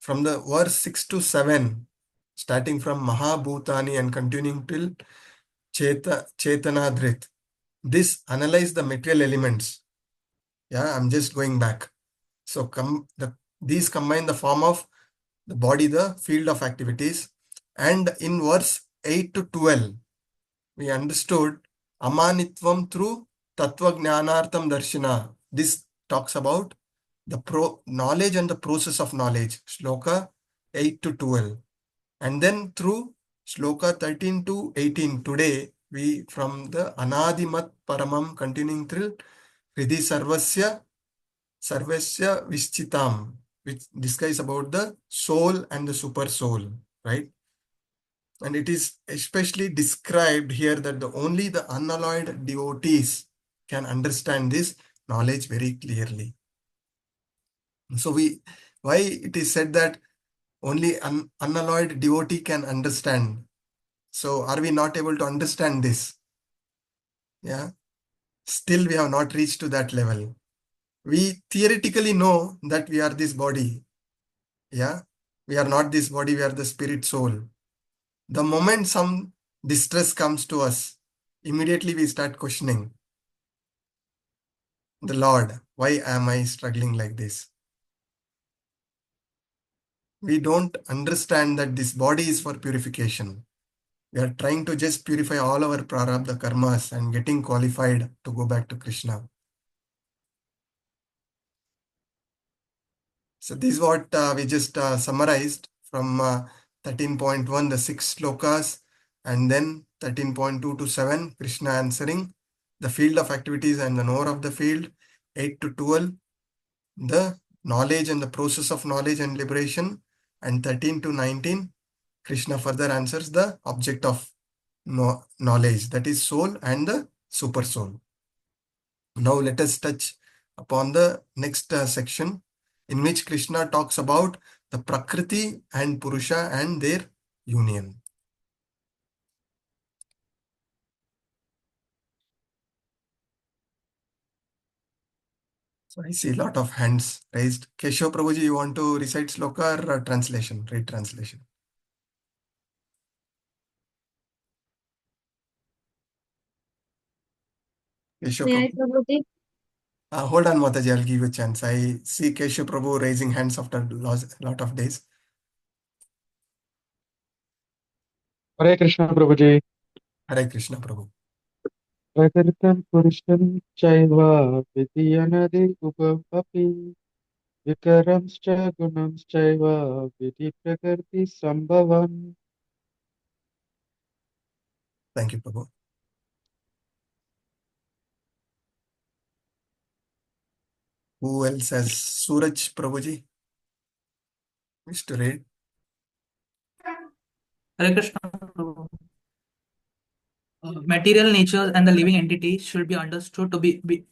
from the verse 6 to 7, starting from Mahabhutani and continuing till Chetanadrit, this analyze the material elements. Yeah, I'm just going back. So these combine the form of the body, the field of activities. And in verse 8 to 12, we understood Amanitvam through Tattva Jnanartham Darshana. This talks about the knowledge and the process of knowledge. Shloka 8 to 12. And then through Shloka 13 to 18, today we from the Anadimat Paramam continuing through Hridhi Sarvasya Vishchitam, which discusses about the soul and the super soul, right? And it is especially described here that only the unalloyed devotees can understand this knowledge very clearly. So why it is said that only an unalloyed devotee can understand? So are we not able to understand this? Yeah. Still we have not reached to that level. We theoretically know that we are this body. Yeah. We are not this body, we are the spirit soul. The moment some distress comes to us, immediately we start questioning the Lord. Why am I struggling like this? We don't understand that this body is for purification. We are trying to just purify all our prarabdha karmas and getting qualified to go back to Krishna. So this is what we just summarized from 13.1, the 6 slokas, and then 13.2 to 7, Krishna answering the field of activities and the knower of the field, 8 to 12, the knowledge and the process of knowledge and liberation, and 13 to 19, Krishna further answers the object of knowledge, that is soul and the super soul. Now let us touch upon the next section, in which Krishna talks about the Prakriti and Purusha and their union. So I see a lot of hands raised. Keshav Prabhuji, you want to recite sloka or translation? Read translation. Keshav May I, Prabhu. Prabhuji? Hold on, Mataji, I'll give you a chance. I see Keshav Prabhu raising hands after a lot of days. Hare Krishna Prabhuji. Hare Krishna Prabhu. Prakritam Purusham Chaiva Vidyanadi Upapapi Vikaramscha Gunamschaiva Vidhi Prakriti Sambhavam. Thank you, Prabhu. Who else has Suraj Prabhuji? Wish to read? Hare Krishna. Material nature and the living entity should be understood to be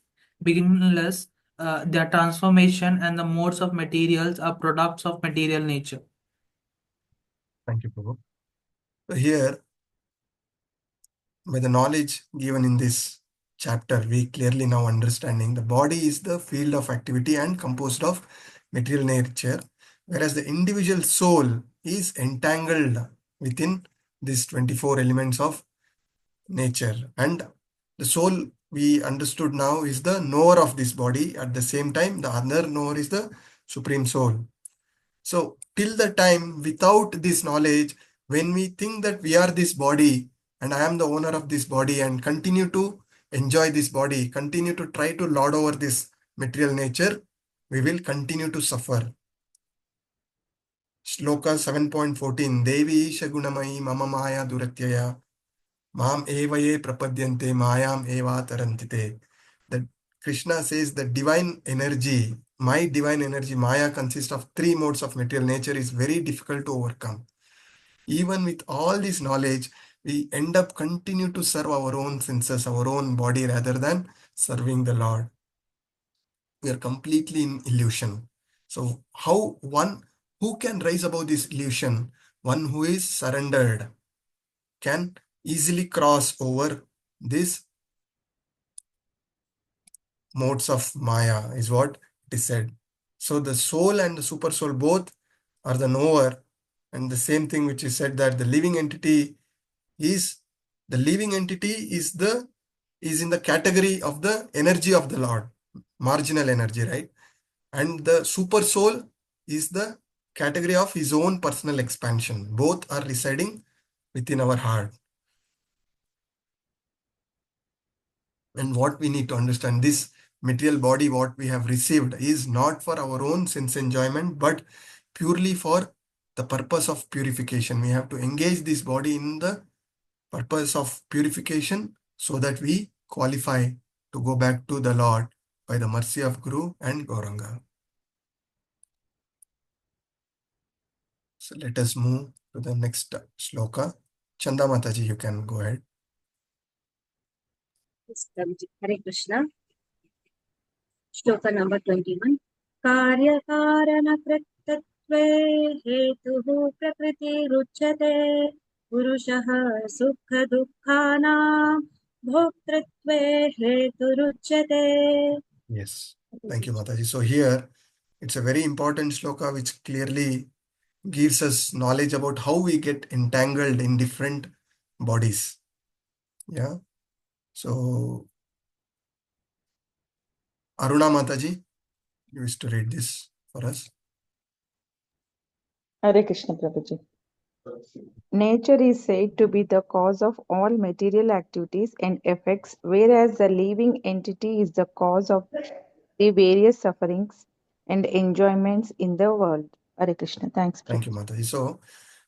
beginningless. Their transformation and the modes of materials are products of material nature. Thank you, Prabhu. So here, by the knowledge given in this chapter, we clearly now understanding the body is the field of activity and composed of material nature, whereas the individual soul is entangled within these 24 elements of nature. And the soul we understood now is the knower of this body. At the same time, the other knower is the supreme soul. So till the time without this knowledge, when we think that we are this body and I am the owner of this body and continue to enjoy this body, continue to try to lord over this material nature, we will continue to suffer. Shloka 7.14, Devi Shagunamai Mama Maya Duratyaya Mam Evaye Prapadyante Mayam Eva Tarantite. That Krishna says the divine energy, my divine energy, Maya, consists of 3 modes of material nature, is very difficult to overcome. Even with all this knowledge, we end up continue to serve our own senses, our own body, rather than serving the Lord. We are completely in illusion. So who can rise above this illusion? One who is surrendered can easily cross over this modes of Maya, is what it is said. So the soul and the super soul both are the knower, and the same thing which is said that the living entity is in the category of the energy of the Lord, marginal energy, right? And the super soul is the category of his own personal expansion. Both are residing within our heart. And what we need to understand, this material body, what we have received, is not for our own sense enjoyment, but purely for the purpose of purification. We have to engage this body in the purpose of purification so that we qualify to go back to the Lord by the mercy of Guru and Gauranga. So let us move to the next shloka. Chanda Mataji, you can go ahead. Hare Krishna. Shloka number 21. Karya karana kritatve hetuhu prakriti ruchyate purushaha sukha dukkhana bhoktritve hetu ruchyate. Yes. Thank you, Mataji. So here, it's a very important shloka which clearly gives us knowledge about how we get entangled in different bodies. Yeah. So, Aruna Mataji, you wish to read this for us. Hare Krishna Prabhuji. Nature is said to be the cause of all material activities and effects, whereas the living entity is the cause of the various sufferings and enjoyments in the world. Hare Krishna. Thanks, Thank you, Prabhuji. Mataji. So,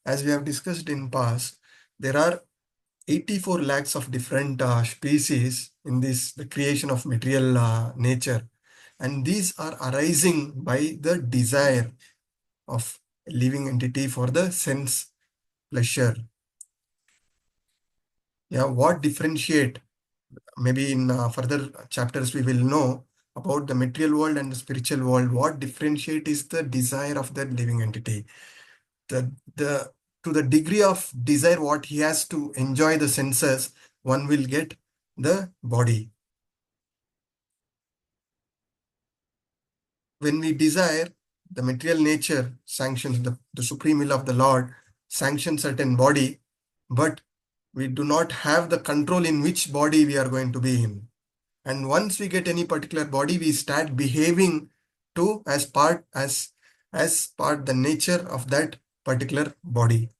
as we have discussed in past, there are 84 lakhs of different species in this, the creation of material nature. And these are arising by the desire of a living entity for the sense pleasure. Yeah, what differentiate? Maybe in further chapters we will know about the material world and the spiritual world. What differentiate is the desire of that living entity. To the degree of desire what he has to enjoy the senses, one will get the body. When we desire, the material nature sanctions, the supreme will of the Lord sanctions certain body, but we do not have the control in which body we are going to be in. And once we get any particular body, we start behaving to as part the nature of that particular body.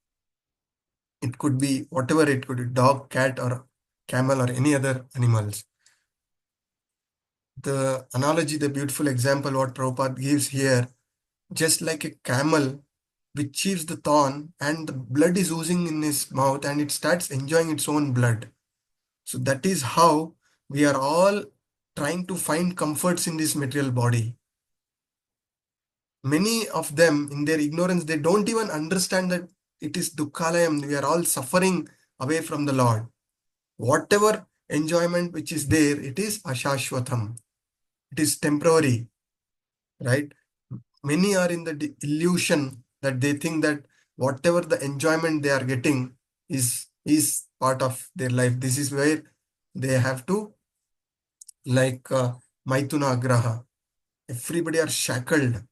It could be whatever it could be, dog, cat, or camel, or any other animals. The analogy, the beautiful example what Prabhupada gives here, just like a camel which chews the thorn and the blood is oozing in his mouth and it starts enjoying its own blood. So that is how we are all trying to find comforts in this material body. Many of them, in their ignorance, they don't even understand that it is Dukkhalayam. We are all suffering away from the Lord. Whatever enjoyment which is there, it is Ashashwatam. It is temporary, right? Many are in the illusion that they think that whatever the enjoyment they are getting is part of their life. This is where they have to, like Maithuna Agraha. Everybody are shackled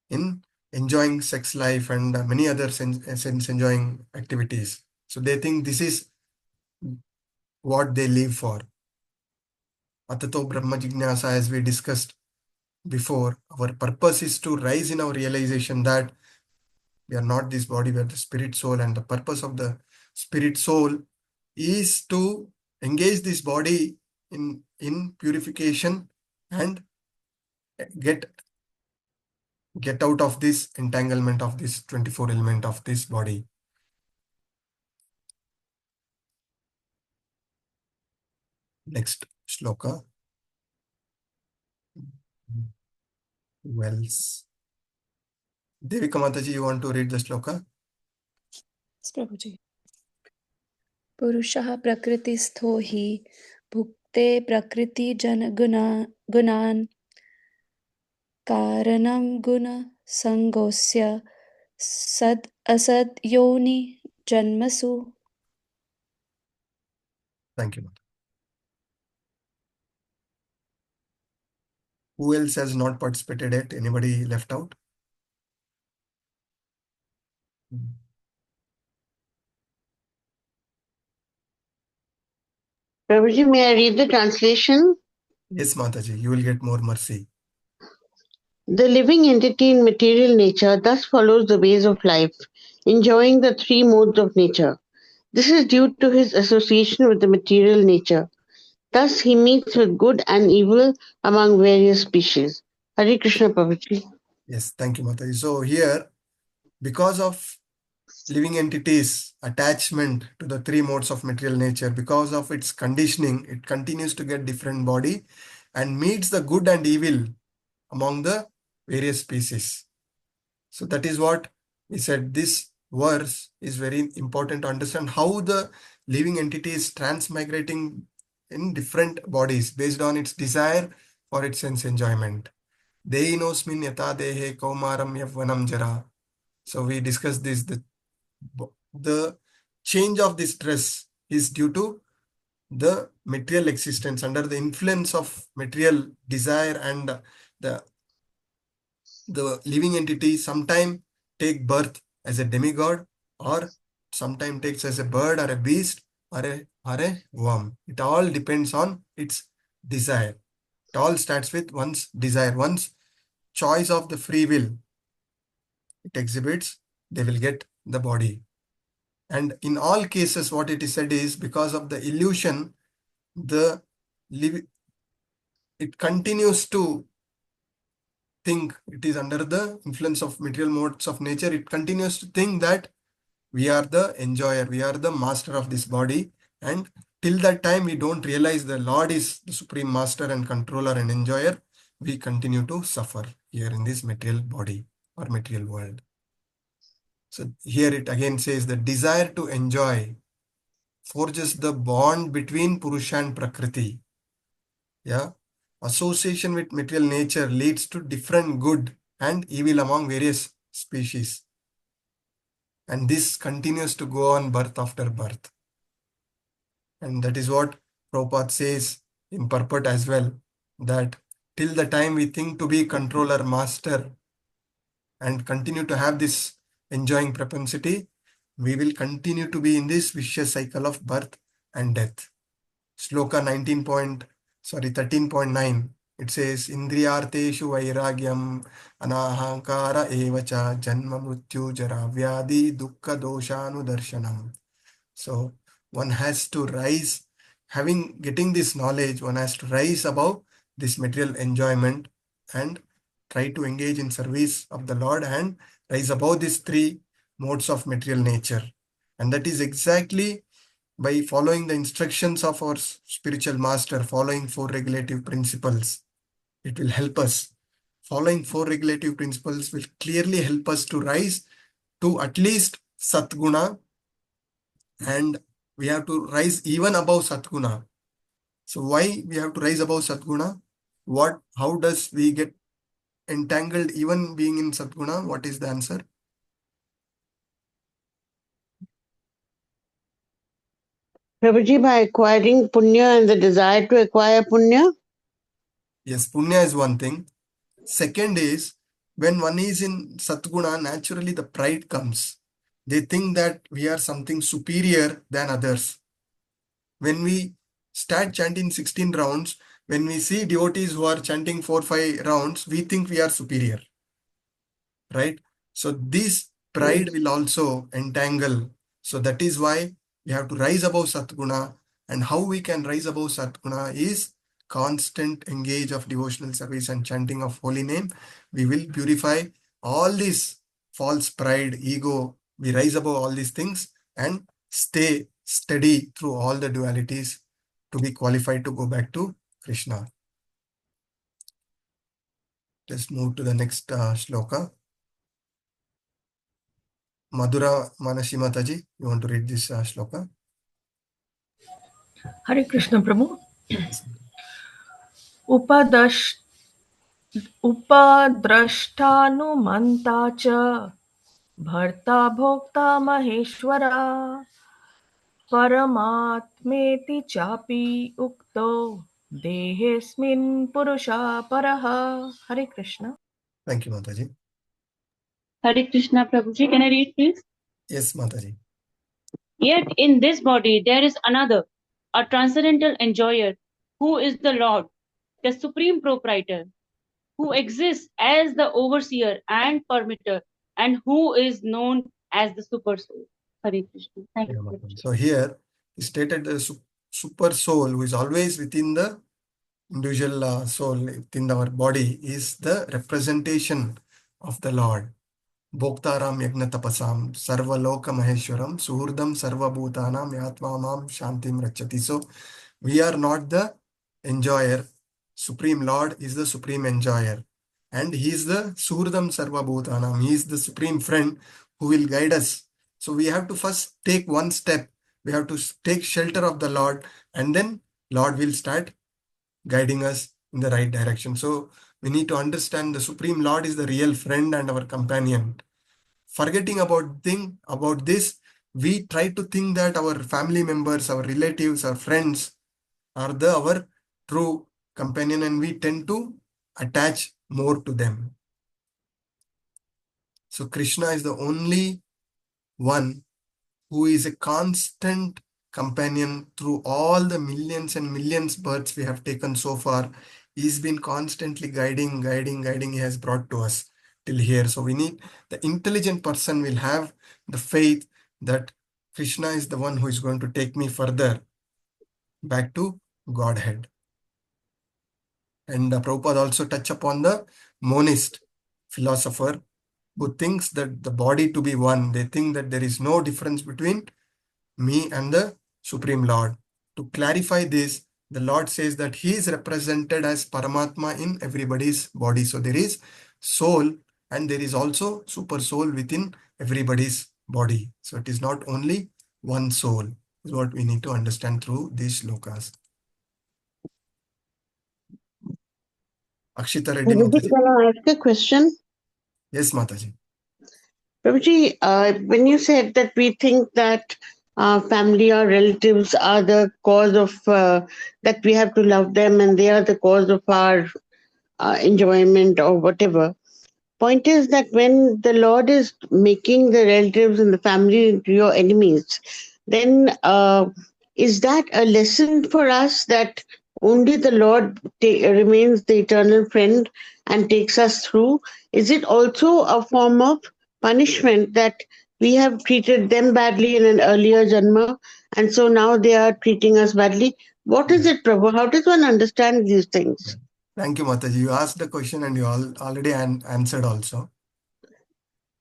in enjoying sex life and many other sense enjoying activities. So they think this is what they live for. Atato Brahma Jignasa, as we discussed before, our purpose is to rise in our realization that we are not this body, we are the spirit soul, and the purpose of the spirit soul is to engage this body in purification and get out of this entanglement of this 24 element of this body. Next shloka. Wells. Devika Mataji, you want to read the shloka? Yes, Prabhuji. Purushaha prakristho hi bhukte prakriti gunan karanam guna sangosya sad asad yoni janmasu. Thank you, Mata. Who else has not participated yet? Anybody left out? Prabhuji, may I read the translation? Yes, Mataji, you will get more mercy. The living entity in material nature thus follows the ways of life, enjoying the three modes of nature. This is due to his association with the material nature. Thus, he meets with good and evil among various species. Hare Krishna, Prabhuji. Yes, thank you, Mataji. So here, because of living entities' attachment to the three modes of material nature, because of its conditioning, it continues to get different body and meets the good and evil among the various species. So that is what we said. This verse is very important to understand how the living entity is transmigrating in different bodies based on its desire for its sense enjoyment. Deinosmin yata dehe kaumaram yavvanam jara. So we discussed this. The change of this dress is due to the material existence under the influence of material desire, and the living entity sometime take birth as a demigod, or sometime takes as a bird or a beast or a worm. It all depends on its desire. It all starts with one's desire, one's choice of the free will. It exhibits, they will get the body. And in all cases, what it is said is because of the illusion, it continues to think it is under the influence of material modes of nature. It continues to think that we are the enjoyer, we are the master of this body. And till that time, we don't realize the Lord is the supreme master and controller and enjoyer. We continue to suffer here in this material body or material world. So here it again says the desire to enjoy forges the bond between Purusha and Prakriti. Yeah. Association with material nature leads to different good and evil among various species. And this continues to go on birth after birth. And that is what Prabhupada says in purport as well, that till the time we think to be controller, master, and continue to have this enjoying propensity, we will continue to be in this vicious cycle of birth and death. Sloka 13.9, it says, Indriyarteshu vairagyam anahankara evacha janma mrityu jara vyadi dukkha doshanu darshanam. So one has to rise, getting this knowledge, one has to rise above this material enjoyment and try to engage in service of the Lord and rise above these three modes of material nature. And that is exactly by following the instructions of our spiritual master, following 4 regulative principles. It will help us. Following 4 regulative principles will clearly help us to rise to at least Satguna, and we have to rise even above Satguna. So why we have to rise above Satguna? How does we get entangled even being in Satguna? What is the answer? Prabhuji, by acquiring punya and the desire to acquire punya? Yes, punya is one thing. Second is, when one is in Satguna, naturally the pride comes. They think that we are something superior than others. When we start chanting 16 rounds, when we see devotees who are chanting 4-5 rounds, we think we are superior. Right? So this pride will also entangle. So that is why we have to rise above Satguna. And how we can rise above Satguna is constant engage of devotional service and chanting of holy name. We will purify all this false pride, ego. We rise above all these things and stay steady through all the dualities to be qualified to go back to Krishna. Let's move to the next shloka. Madhura Manasi Mataji, you want to read this shloka? Hare Krishna Prabhu. Upadrashtanumanta cha bharta bhokta maheshwara paramatmeti chapi ukto dehesmin purusha paraha. Hare Krishna. Thank you, Mataji. Hare Krishna Prabhuji, can I read please? Yes, Mataji. Yet in this body there is another, a transcendental enjoyer, who is the Lord, the supreme proprietor, who exists as the overseer and permitter, and who is known as the super soul. Hare Krishna. Thank Yeah, you. Mataji. So here he stated the super soul who is always within the individual soul within our body is the representation of the Lord. Bhoktaram Yagna Tapasam Sarvaloka Maheshwaram Suhurdam Sarvabhutanam Yatmamam Shantim Rachati. So we are not the enjoyer. Supreme Lord is the supreme enjoyer. And he is the Suhurdam Sarvabhutanam. He is the supreme friend who will guide us. So we have to first take one step. We have to take shelter of the Lord, and then Lord will start guiding us in the right direction. So we need to understand the Supreme Lord is the real friend and our companion. Forgetting about this, we try to think that our family members, our relatives, our friends are our true companion, and we tend to attach more to them. So Krishna is the only one who is a constant companion through all the millions and millions births we have taken so far. He's been constantly guiding. He has brought to us till here. So we need the intelligent person will have the faith that Krishna is the one who is going to take me further back to Godhead. And Prabhupada also touch upon the monist philosopher who thinks that the body to be one. They think that there is no difference between me and the Supreme Lord. To clarify this, the Lord says that he is represented as Paramatma in everybody's body. So there is soul and there is also super soul within everybody's body. So it is not only one soul, is what we need to understand through these shlokas. Akshita Reddy Mataji. Can I ask a question? Yes, Mataji. Prabhuji, when you said that we think that family or relatives are the cause of that we have to love them and they are the cause of our enjoyment or whatever. Point is that when the Lord is making the relatives and the family into your enemies, then is that a lesson for us that only the Lord remains the eternal friend and takes us through? Is it also a form of punishment that we have treated them badly in an earlier janma and so now they are treating us badly? What is it, Prabhu? How does one understand these things? Thank you, Mataji. You asked the question and you already answered also.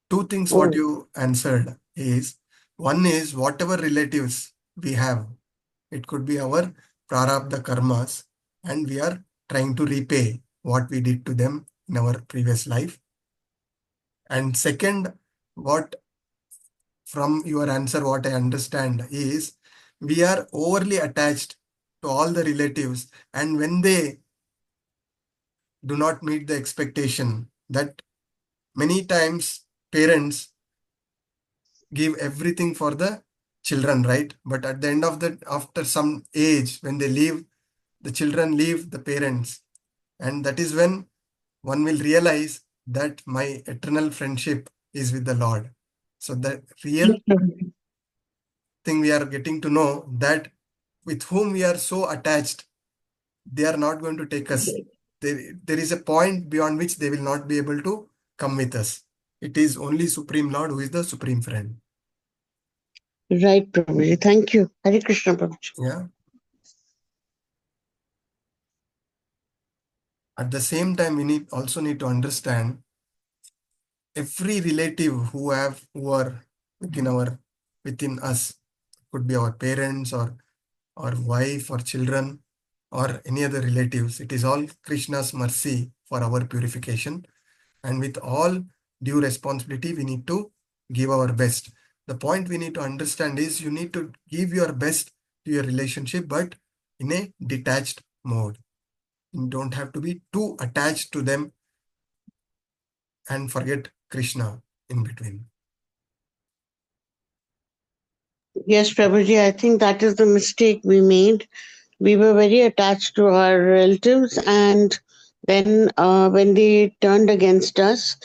Two things what you answered is, one is whatever relatives we have, it could be our prarabdha karmas, and we are trying to repay what we did to them in our previous life. And second, what from your answer, what I understand is we are overly attached to all the relatives, and when they do not meet the expectation, that many times parents give everything for the children, right? But at the end of after some age, when they leave, the children leave the parents. And that is when one will realize that my eternal friendship is with the Lord. So the real thing we are getting to know that with whom we are so attached, they are not going to take us. There is a point beyond which they will not be able to come with us. It is only Supreme Lord who is the supreme friend. Right, Prabhuji. Thank you. Hare Krishna, Prabhuji. Yeah. At the same time, we also need to understand every relative who are within us, could be our parents or our wife or children or any other relatives. It is all Krishna's mercy for our purification. And with all due responsibility, we need to give our best. The point we need to understand is you need to give your best to your relationship, but in a detached mode. You don't have to be too attached to them and forget Krishna in between. Yes, Prabhuji, I think that is the mistake we made. We were very attached to our relatives, and then when they turned against us,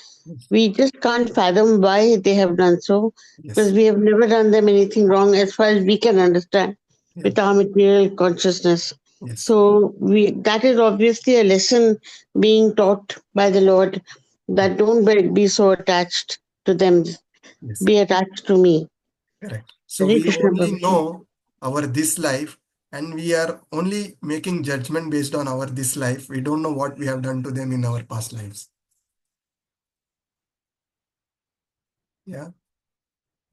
we just can't fathom why they have done so, because we have never done them anything wrong as far as we can understand with our material consciousness. So that is obviously a lesson being taught by the Lord, that don't be so attached to them. Be attached to me. Correct. So we only know our this life, and we are only making judgment based on our this life. We don't know what we have done to them in our past lives. Yeah.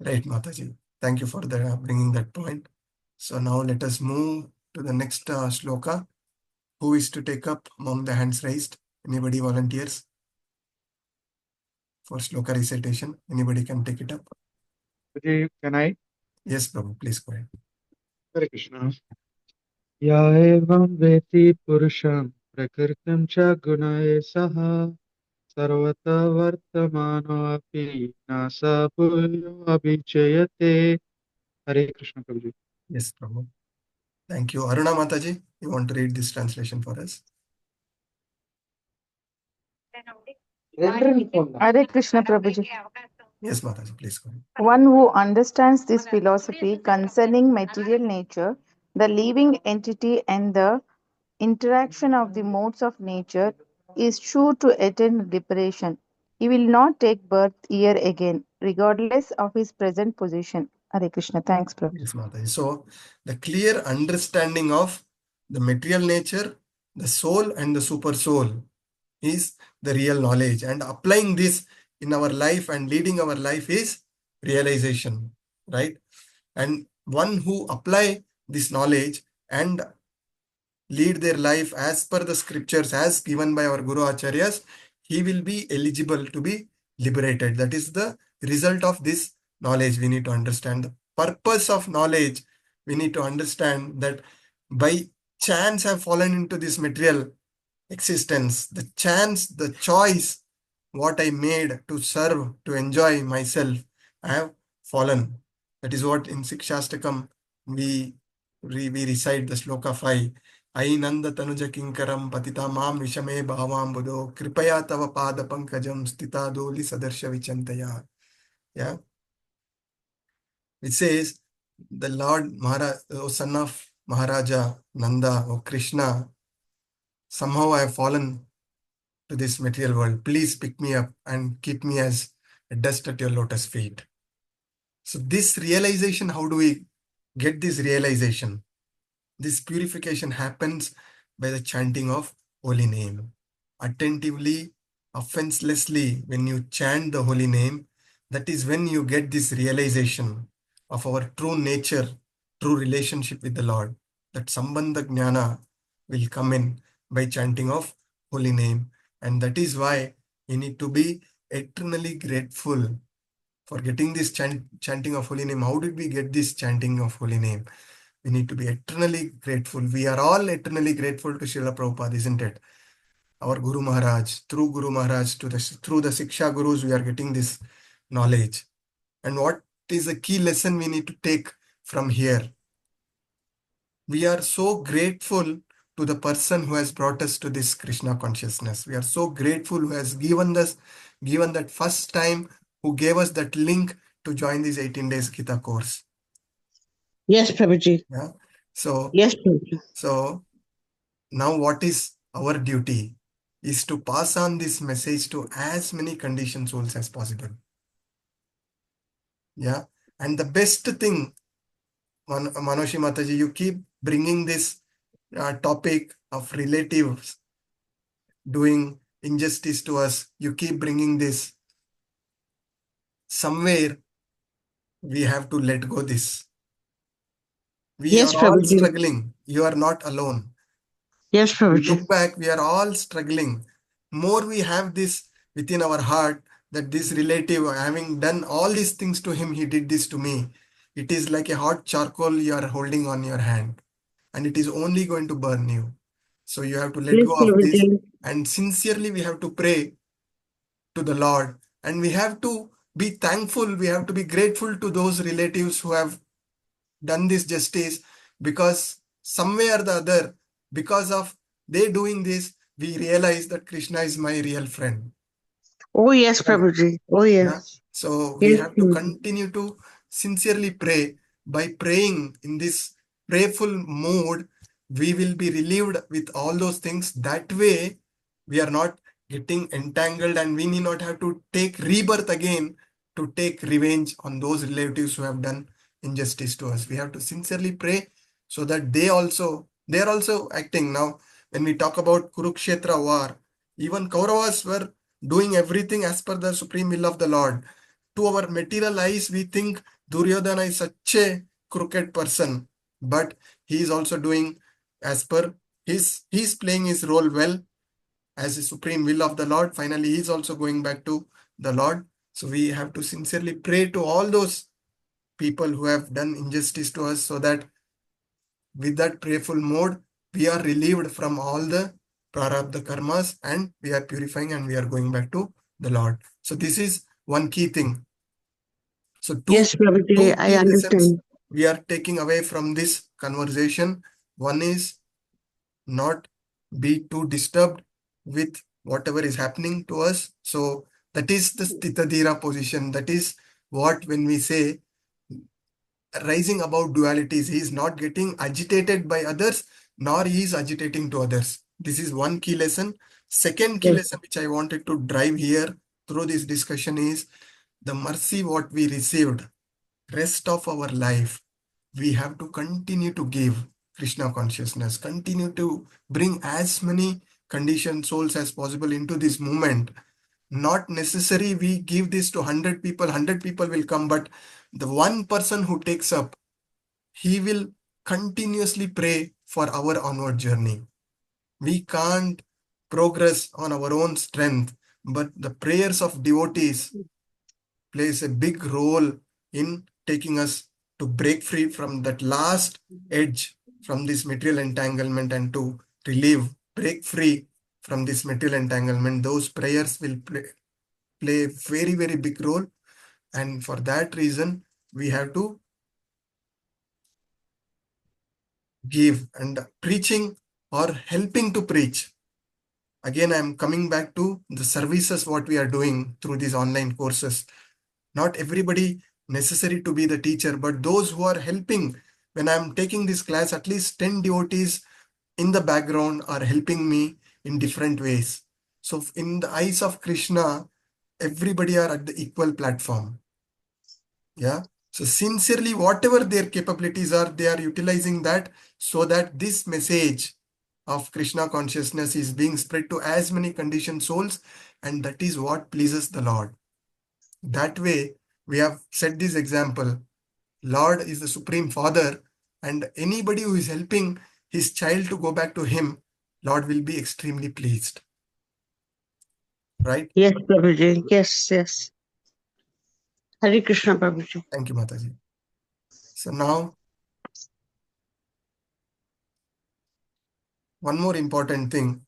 Right, Mataji. Thank you for bringing that point. So now let us move to the next shloka. Who is to take up among the hands raised? Anybody volunteers for shloka recitation? Anybody can take it up. Can I? Yes, Prabhu, please go ahead. Hare Krishna. या एवं वेति पुरुषं प्रकृतिं च गुणैः सह सर्वतः वर्तमानोऽपि न स भूयो अभिजयते. Hare Krishna, Prabhuji. Yes, Prabhu. Thank you. Aruna Mataji, you want to read this translation for us? Hare Krishna, Prabhuji. Yes, Mataji, please go ahead. One who understands this philosophy concerning material nature, the living entity, and the interaction of the modes of nature is sure to attain liberation. He will not take birth here again, regardless of his present position. Hare Krishna. Thanks, Prabhu. Yes, Mataji. So, the clear understanding of the material nature, the soul, and the super soul is the real knowledge. And applying this in our life and leading our life is realization, right? And one who apply this knowledge and lead their life as per the scriptures as given by our Guru Acharyas, he will be eligible to be liberated. That is the result of this knowledge. We need to understand the purpose of knowledge. We need to understand that by chance have fallen into this material existence, the chance, the choice, what I made to serve, to enjoy myself, I have fallen. That is what in Sikshastakam we recite the Shloka 5. Ainanda tanuja kinkaram patita mam vishame bhavam budo kripaya tava pada pankajam stita doli sadarsha vichantaya. Yeah. It says, the Lord O son of Maharaja Nanda, O Krishna, somehow I have fallen to this material world. Please pick me up and keep me as a dust at your lotus feet. So this realization, how do we get this realization? This purification happens by the chanting of holy name. Attentively, offenselessly, when you chant the holy name, that is when you get this realization of our true nature, true relationship with the Lord. That Sambandha Jnana will come in by chanting of holy name. And that is why we need to be eternally grateful for getting this chanting of holy name. How did we get this chanting of holy name? We need to be eternally grateful. We are all eternally grateful to Srila Prabhupada, isn't it? Our Guru Maharaj, through Guru Maharaj, through the Siksha Gurus, we are getting this knowledge. And what is the key lesson we need to take from here? We are so grateful to the person who has brought us to this Krishna consciousness. We are so grateful who has given that first time, who gave us that link to join this 18 days Gita course. Yes, Prabhuji. Yeah. So, yes, Prabhuji. So now what is our duty is to pass on this message to as many conditioned souls as possible. Yeah. And the best thing, Manoshi Mataji, you keep bringing this topic of relatives doing injustice to us. You keep bringing this. Somewhere we have to let go this. We Yes, are all Prabhuji. struggling. You are not alone. Yes, Prabhuji. Look back, we are all struggling. More we have this within our heart that this relative, having done all these things to him, he did this to me. It is like a hot charcoal you are holding on your hand, and it is only going to burn you. So you have to let Yes, go of this, Prabhuji. and sincerely we have to pray to the Lord, and we have to be thankful. We have to be grateful to those relatives who have done this justice, because some way or the other, because of they doing this, we realize that Krishna is my real friend. Oh, yes, Prabhuji. Oh, yes. Yeah. So we Yes, have to Prabhuji. continue to sincerely pray. By praying in this prayerful mood, we will be relieved with all those things. That way, we are not getting entangled, and we need not have to take rebirth again to take revenge on those relatives who have done injustice to us. We have to sincerely pray so that they are also acting. Now, when we talk about Kurukshetra war, even Kauravas were doing everything as per the supreme will of the Lord. To our material eyes, we think Duryodhana is such a crooked person, but he is also doing as per he's playing his role well as the supreme will of the Lord. Finally, he is also going back to the Lord. So we have to sincerely pray to all those people who have done injustice to us, so that with that prayerful mode, we are relieved from all the prarabdha karmas and we are purifying and we are going back to the Lord. So this is one key thing. So Yes, Prabhuji, two I key lessons understand. we are taking away from this conversation. One is not be too disturbed with whatever is happening to us. So that is the Sthitadhira position. That is what when we say rising above dualities, he is not getting agitated by others, nor he is agitating to others. This is one key lesson. Second key Yes. lesson which I wanted to drive here through this discussion is the mercy what we received rest of our life. We have to continue to give Krishna consciousness, continue to bring as many conditioned souls as possible into this movement. Not necessary we give this to 100 people, 100 people will come, but the one person who takes up, he will continuously pray for our onward journey. We can't progress on our own strength, but the prayers of devotees plays a big role in taking us to break free from that last edge from this material entanglement and to break free from this material entanglement. Those prayers will play a very, very big role. And for that reason, we have to give, and preaching or helping to preach. Again, I'm coming back to the services what we are doing through these online courses. Not everybody necessary to be the teacher, but those who are helping. When I'm taking this class, at least 10 devotees in the background are helping me in different ways. So in the eyes of Krishna, everybody are at the equal platform. Yeah. So sincerely, whatever their capabilities are, they are utilizing that so that this message of Krishna consciousness is being spread to as many conditioned souls, and that is what pleases the Lord. That way, we have set this example. Lord is the Supreme Father, and anybody who is helping his child to go back to him, Lord will be extremely pleased. Right? Yes, Prabhuji. Yes, yes. Hare Krishna, Prabhuji. Thank you, Mataji. So now, one more important thing.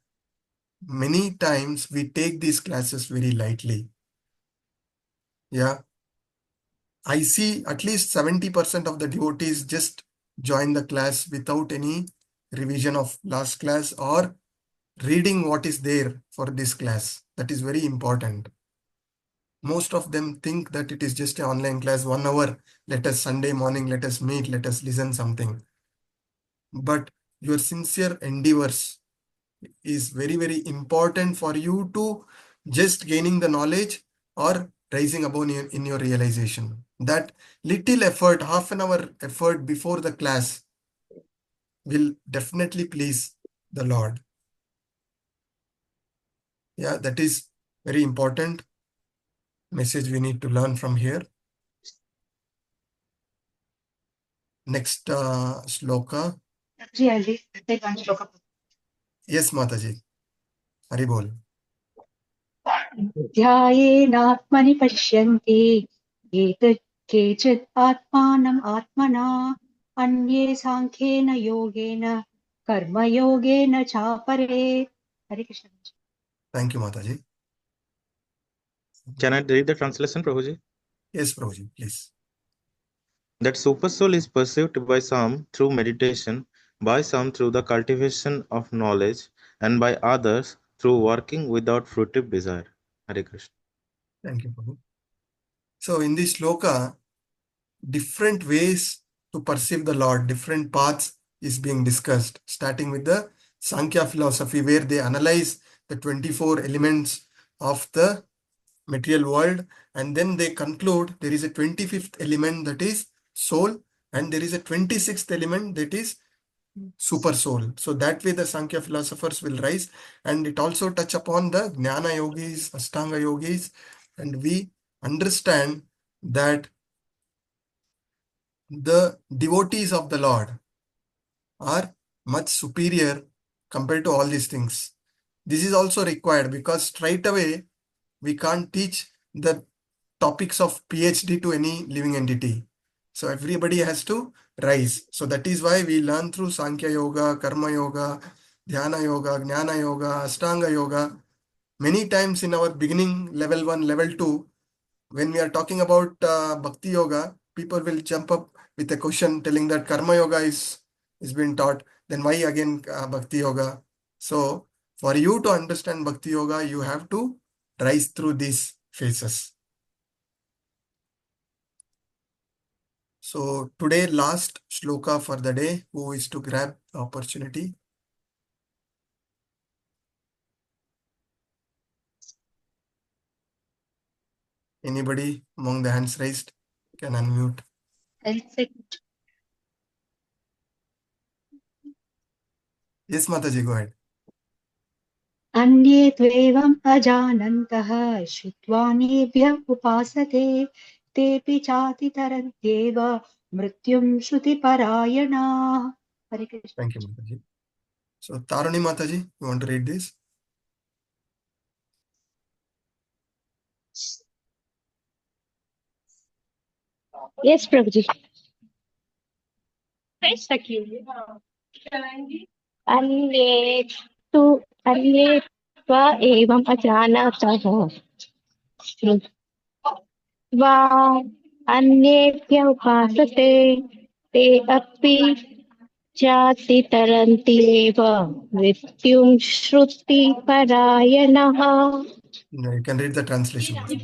Many times we take these classes very lightly. Yeah. I see at least 70% of the devotees just join the class without any revision of last class or reading what is there for this class. That is very important. Most of them think that it is just an online class, 1 hour. Let us Sunday morning, let us meet, let us listen something. But your sincere endeavors is very, very important for you to just gaining the knowledge or rising above in your realization. That little effort, half an hour effort before the class will definitely please the Lord. Yeah, that is very important message we need to learn from here. Next sloka. I'll take one sloka. Yes, Mataji. Hari bol. ध्यायेनात्मनि पश्यन्ति केचित् आत्मानम् आत्मना अन्ये साङ्ख्येन योगेन कर्मयोगेन चापरे. Hare Krishna. Thank you, Mataji. Can I read the translation, Prabhuji? Yes, Prabhuji, please. That super soul is perceived by some through meditation, by some through the cultivation of knowledge, and by others through working without fruitive desire. Hare Krishna. Thank you, Prabhu. So in this sloka, different ways to perceive the Lord, different paths is being discussed, starting with the Sankhya philosophy, where they analyze the 24 elements of the material world, and then they conclude there is a 25th element, that is soul, and there is a 26th element, that is super soul. So that way the Sankhya philosophers will rise, and it also touch upon the Jnana yogis, Ashtanga yogis, and we understand that the devotees of the Lord are much superior compared to all these things. This is also required because straight away we can't teach the topics of PhD to any living entity. So everybody has to rise. So that is why we learn through Sankhya Yoga, Karma Yoga, Dhyana Yoga, Jnana Yoga, Ashtanga Yoga. Many times in our beginning level 1, level 2, when we are talking about Bhakti Yoga, people will jump up with a question telling that Karma Yoga is being taught. Then why again Bhakti Yoga? So for you to understand Bhakti Yoga, you have to rise through these phases. So today, last shloka for the day. Who is to grab the opportunity? Anybody among the hands raised can unmute. Yes, Mataji, go ahead. अन्ये त्वेवम् अजानन्तः श्रुत्वानेभ्यः उपासते तेऽपि चातितरन्त्येव मृत्युं श्रुतिपरायणाः. Hare Krishna. Thank you, Mataji. So Taruni Mataji, you want to read this? Yes, Prabhuji. अन्ये तु अन्ये त्वा एवम् अजानतः श्रुत्वा अन्येभ्य उपासते ते अपि चातितरन्ति एव मृत्युं श्रुतिपरायणः. No, you can read the translation also.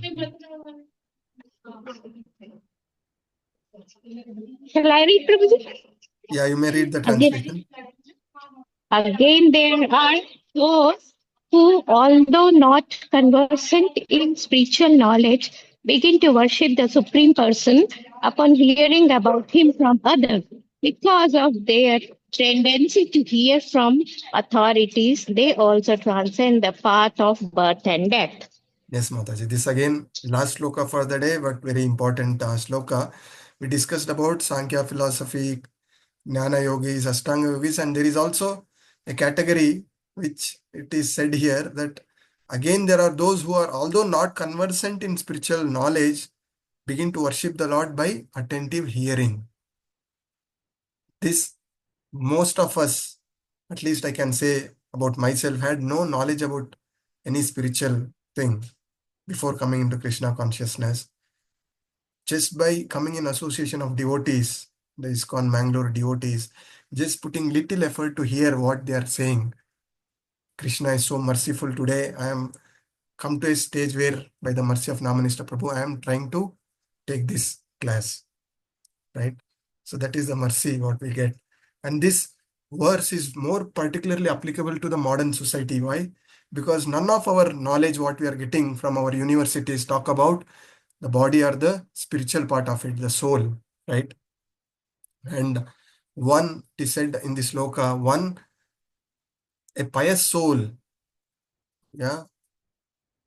Shall I read, Prabhuji? Yeah, you may read the translation. Again, there are those who, although not conversant in spiritual knowledge, begin to worship the Supreme Person upon hearing about him from others. Because of their tendency to hear from authorities, they also transcend the path of birth and death. Yes, Mataji. This again, last shloka for the day, but very important shloka. We discussed about Sankhya philosophy, Jnana yogis, Ashtanga yogis, and there is also a category which it is said here that again there are those who are, although not conversant in spiritual knowledge, begin to worship the Lord by attentive hearing. This, most of us, at least I can say about myself, had no knowledge about any spiritual thing before coming into Krishna consciousness. Just by coming in association of devotees, the ISKCON Mangalore devotees, just putting little effort to hear what they are saying. Krishna is so merciful today. I am come to a stage where by the mercy of Namanista Prabhu, I am trying to take this class, right? So that is the mercy what we get. And this verse is more particularly applicable to the modern society. Why? Because none of our knowledge what we are getting from our universities talk about the body or the spiritual part of it, the soul, right? And one, it is said in this sloka, one, a pious soul, yeah,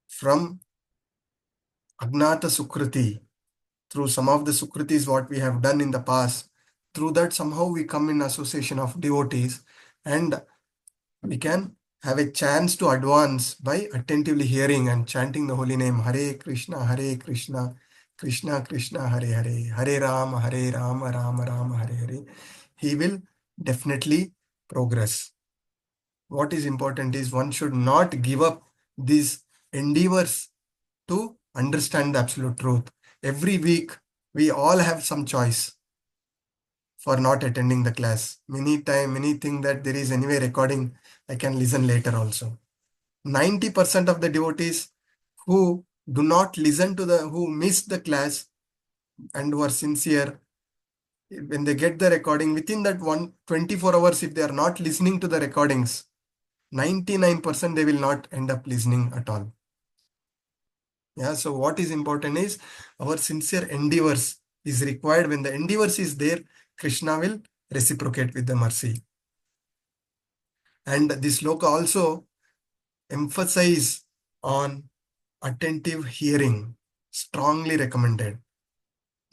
from Agnata Sukriti, through some of the Sukritis what we have done in the past, through that somehow we come in association of devotees and we can have a chance to advance by attentively hearing and chanting the holy name Hare Krishna, Krishna Krishna, Hare Hare, Hare Rama, Rama Rama, Hare Hare. He will definitely progress. What is important is one should not give up these endeavors to understand the absolute truth. Every week, we all have some choice for not attending the class. Many think that there is anyway recording, I can listen later also. 90% of the devotees who do not listen to who miss the class and who are sincere, when they get the recording, within that 24 hours, if they are not listening to the recordings, 99% they will not end up listening at all. Yeah, so what is important is our sincere endeavors is required. When the endeavors is there, Krishna will reciprocate with the mercy. And this sloka also emphasize on attentive hearing, strongly recommended.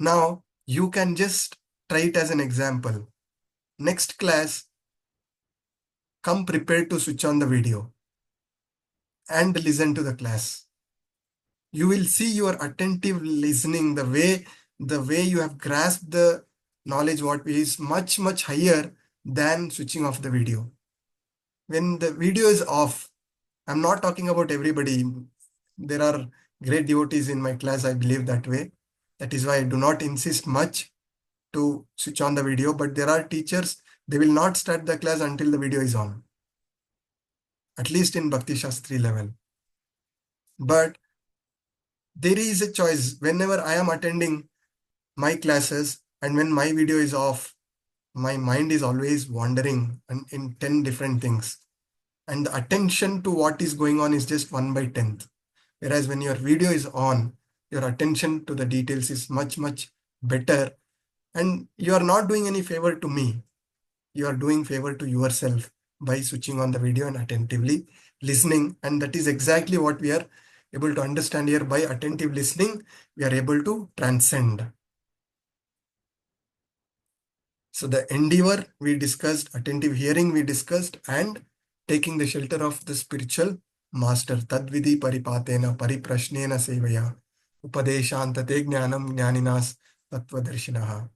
Now, you can just try it as an example. Next class, come prepared to switch on the video and listen to the class. You will see your attentive listening, the way you have grasped the knowledge what is much, much higher than switching off the video. When the video is off, I'm not talking about everybody. There are great devotees in my class, I believe that way. That is why I do not insist much to switch on the video, but there are teachers, they will not start the class until the video is on. At least in Bhakti Shastri level. But there is a choice. Whenever I am attending my classes and when my video is off, my mind is always wandering in 10 different things. And the attention to what is going on is just 1/10. Whereas when your video is on, your attention to the details is much, much better. And you are not doing any favor to me. You are doing favor to yourself by switching on the video and attentively listening. And that is exactly what we are able to understand here. By attentive listening, we are able to transcend. So the endeavor we discussed, attentive hearing we discussed, and taking the shelter of the spiritual master. Tadvidi paripatena pariprashnena sevaya upadeshantate jnanam jnaninas tattvadarshinaha.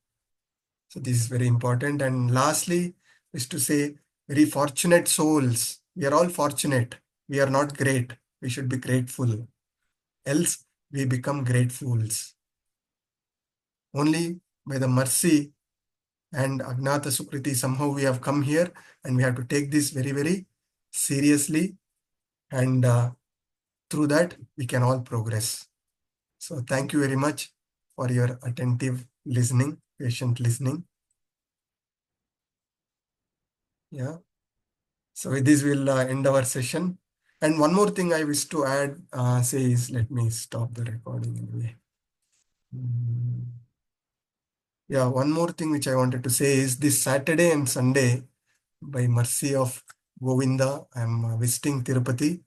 So this is very important. And lastly is to say, very fortunate souls. We are all fortunate. We are not great. We should be grateful. Else we become great fools. Only by the mercy and Agnata Sukriti, somehow we have come here and we have to take this very, very seriously. And through that, we can all progress. So thank you very much for your attentive listening, patient listening. Yeah. So with this, we'll end our session. And one more thing I wish to add, let me stop the recording anyway. Yeah, one more thing which I wanted to say is this Saturday and Sunday, by mercy of Govinda, I'm visiting Tirupati.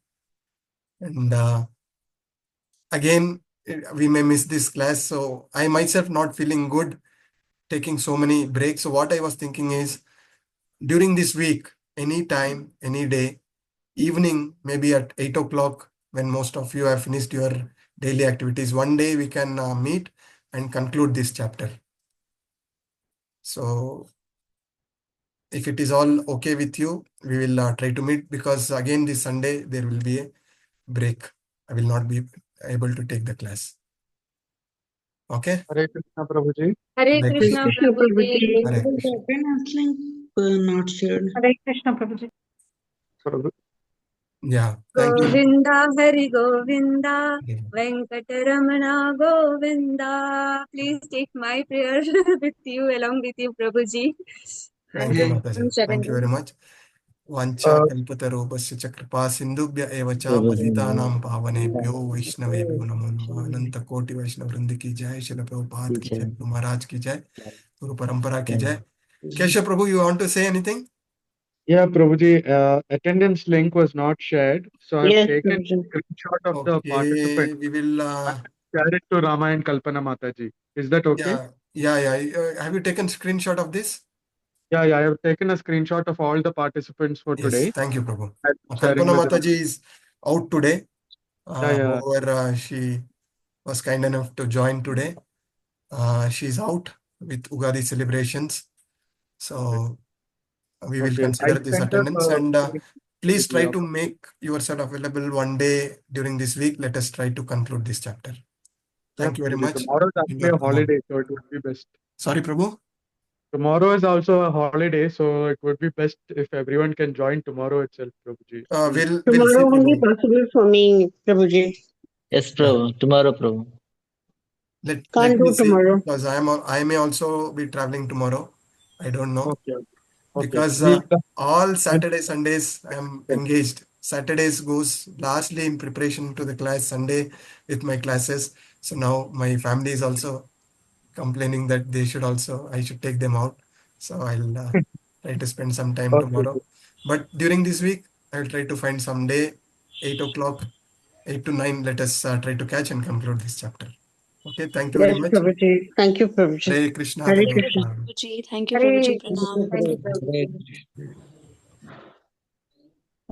And again, we may miss this class. So I myself not feeling good, taking so many breaks. So what I was thinking is, during this week, any time, any day, evening, maybe at 8 o'clock, when most of you have finished your daily activities, one day we can meet and conclude this chapter. So if it is all okay with you, we will try to meet, because again this Sunday there will be a break. I will not be able to take the class. Okay? Hare Krishna Prabhuji. Hare Krishna Prabhuji. Hare Krishna. Not shared. Hare Krishna Prabhuji. Yeah, thank you. Govinda Hari Govinda, Yeah. Venkateramana Govinda. Please take my prayer with you, along with you, Prabhuji. Thank you, And Mataji. Thank you very much. Vancha kalpatarubhasya cha kripa sindhubhya eva cha patitanam pavanebhyo vaishnavebhyo namo namah. Ananta koti vaishnav vrindi ki jai, Srila Prabhupada ki jai, Guru Maharaj ki jai, Guru Parampara ki jai. Keshav Prabhu, you want to say anything? Yeah, Prabhuji, attendance link was not shared. So I've Yes, taken Prabhuji. a screenshot of the participant. We will, and share it to Rama and Kalpana Mataji. Is that okay? yeah. Have you taken screenshot of this? Yeah, I have taken a screenshot of all the participants for Yes, today. thank you, Prabhu. I'm sharing Kalpana with Rama. Mataji is out today. Yeah. However, she was kind enough to join today. She's out with Ugadi celebrations. So we will Okay. consider I this sent her attendance, and please try yeah. to make yourself available one day during this week. Let us try to conclude this chapter. Thank you very Prabhuji. much. Tomorrow is actually a holiday, so it would be best. Sorry, Prabhu? Tomorrow is also a holiday, so it would be best if everyone can join tomorrow itself, Prabhuji. We'll see, Tomorrow only Prabhu. possible for me, Prabhuji. Yes, Prabhu. Tomorrow, Prabhu. Let Can't me do see, tomorrow. because I may also be traveling tomorrow. I don't know. Okay. Because all Saturday, Sundays, I am engaged. Saturdays goes largely in preparation to the class, Sunday with my classes. So now my family is also complaining that I should take them out. So I'll try to spend some time tomorrow. But during this week, I will try to find some day, 8 o'clock, 8 to 9, let us try to catch and conclude this chapter. Okay, thank you very Yes, much. Prabhuji. Thank you, Prabhuji. Hare Krishna. Hare Dhanyavad. Krishna. Prabhuji. Thank you, Hare Prabhuji. Krishna. Pranam. Thank you, Prabhuji.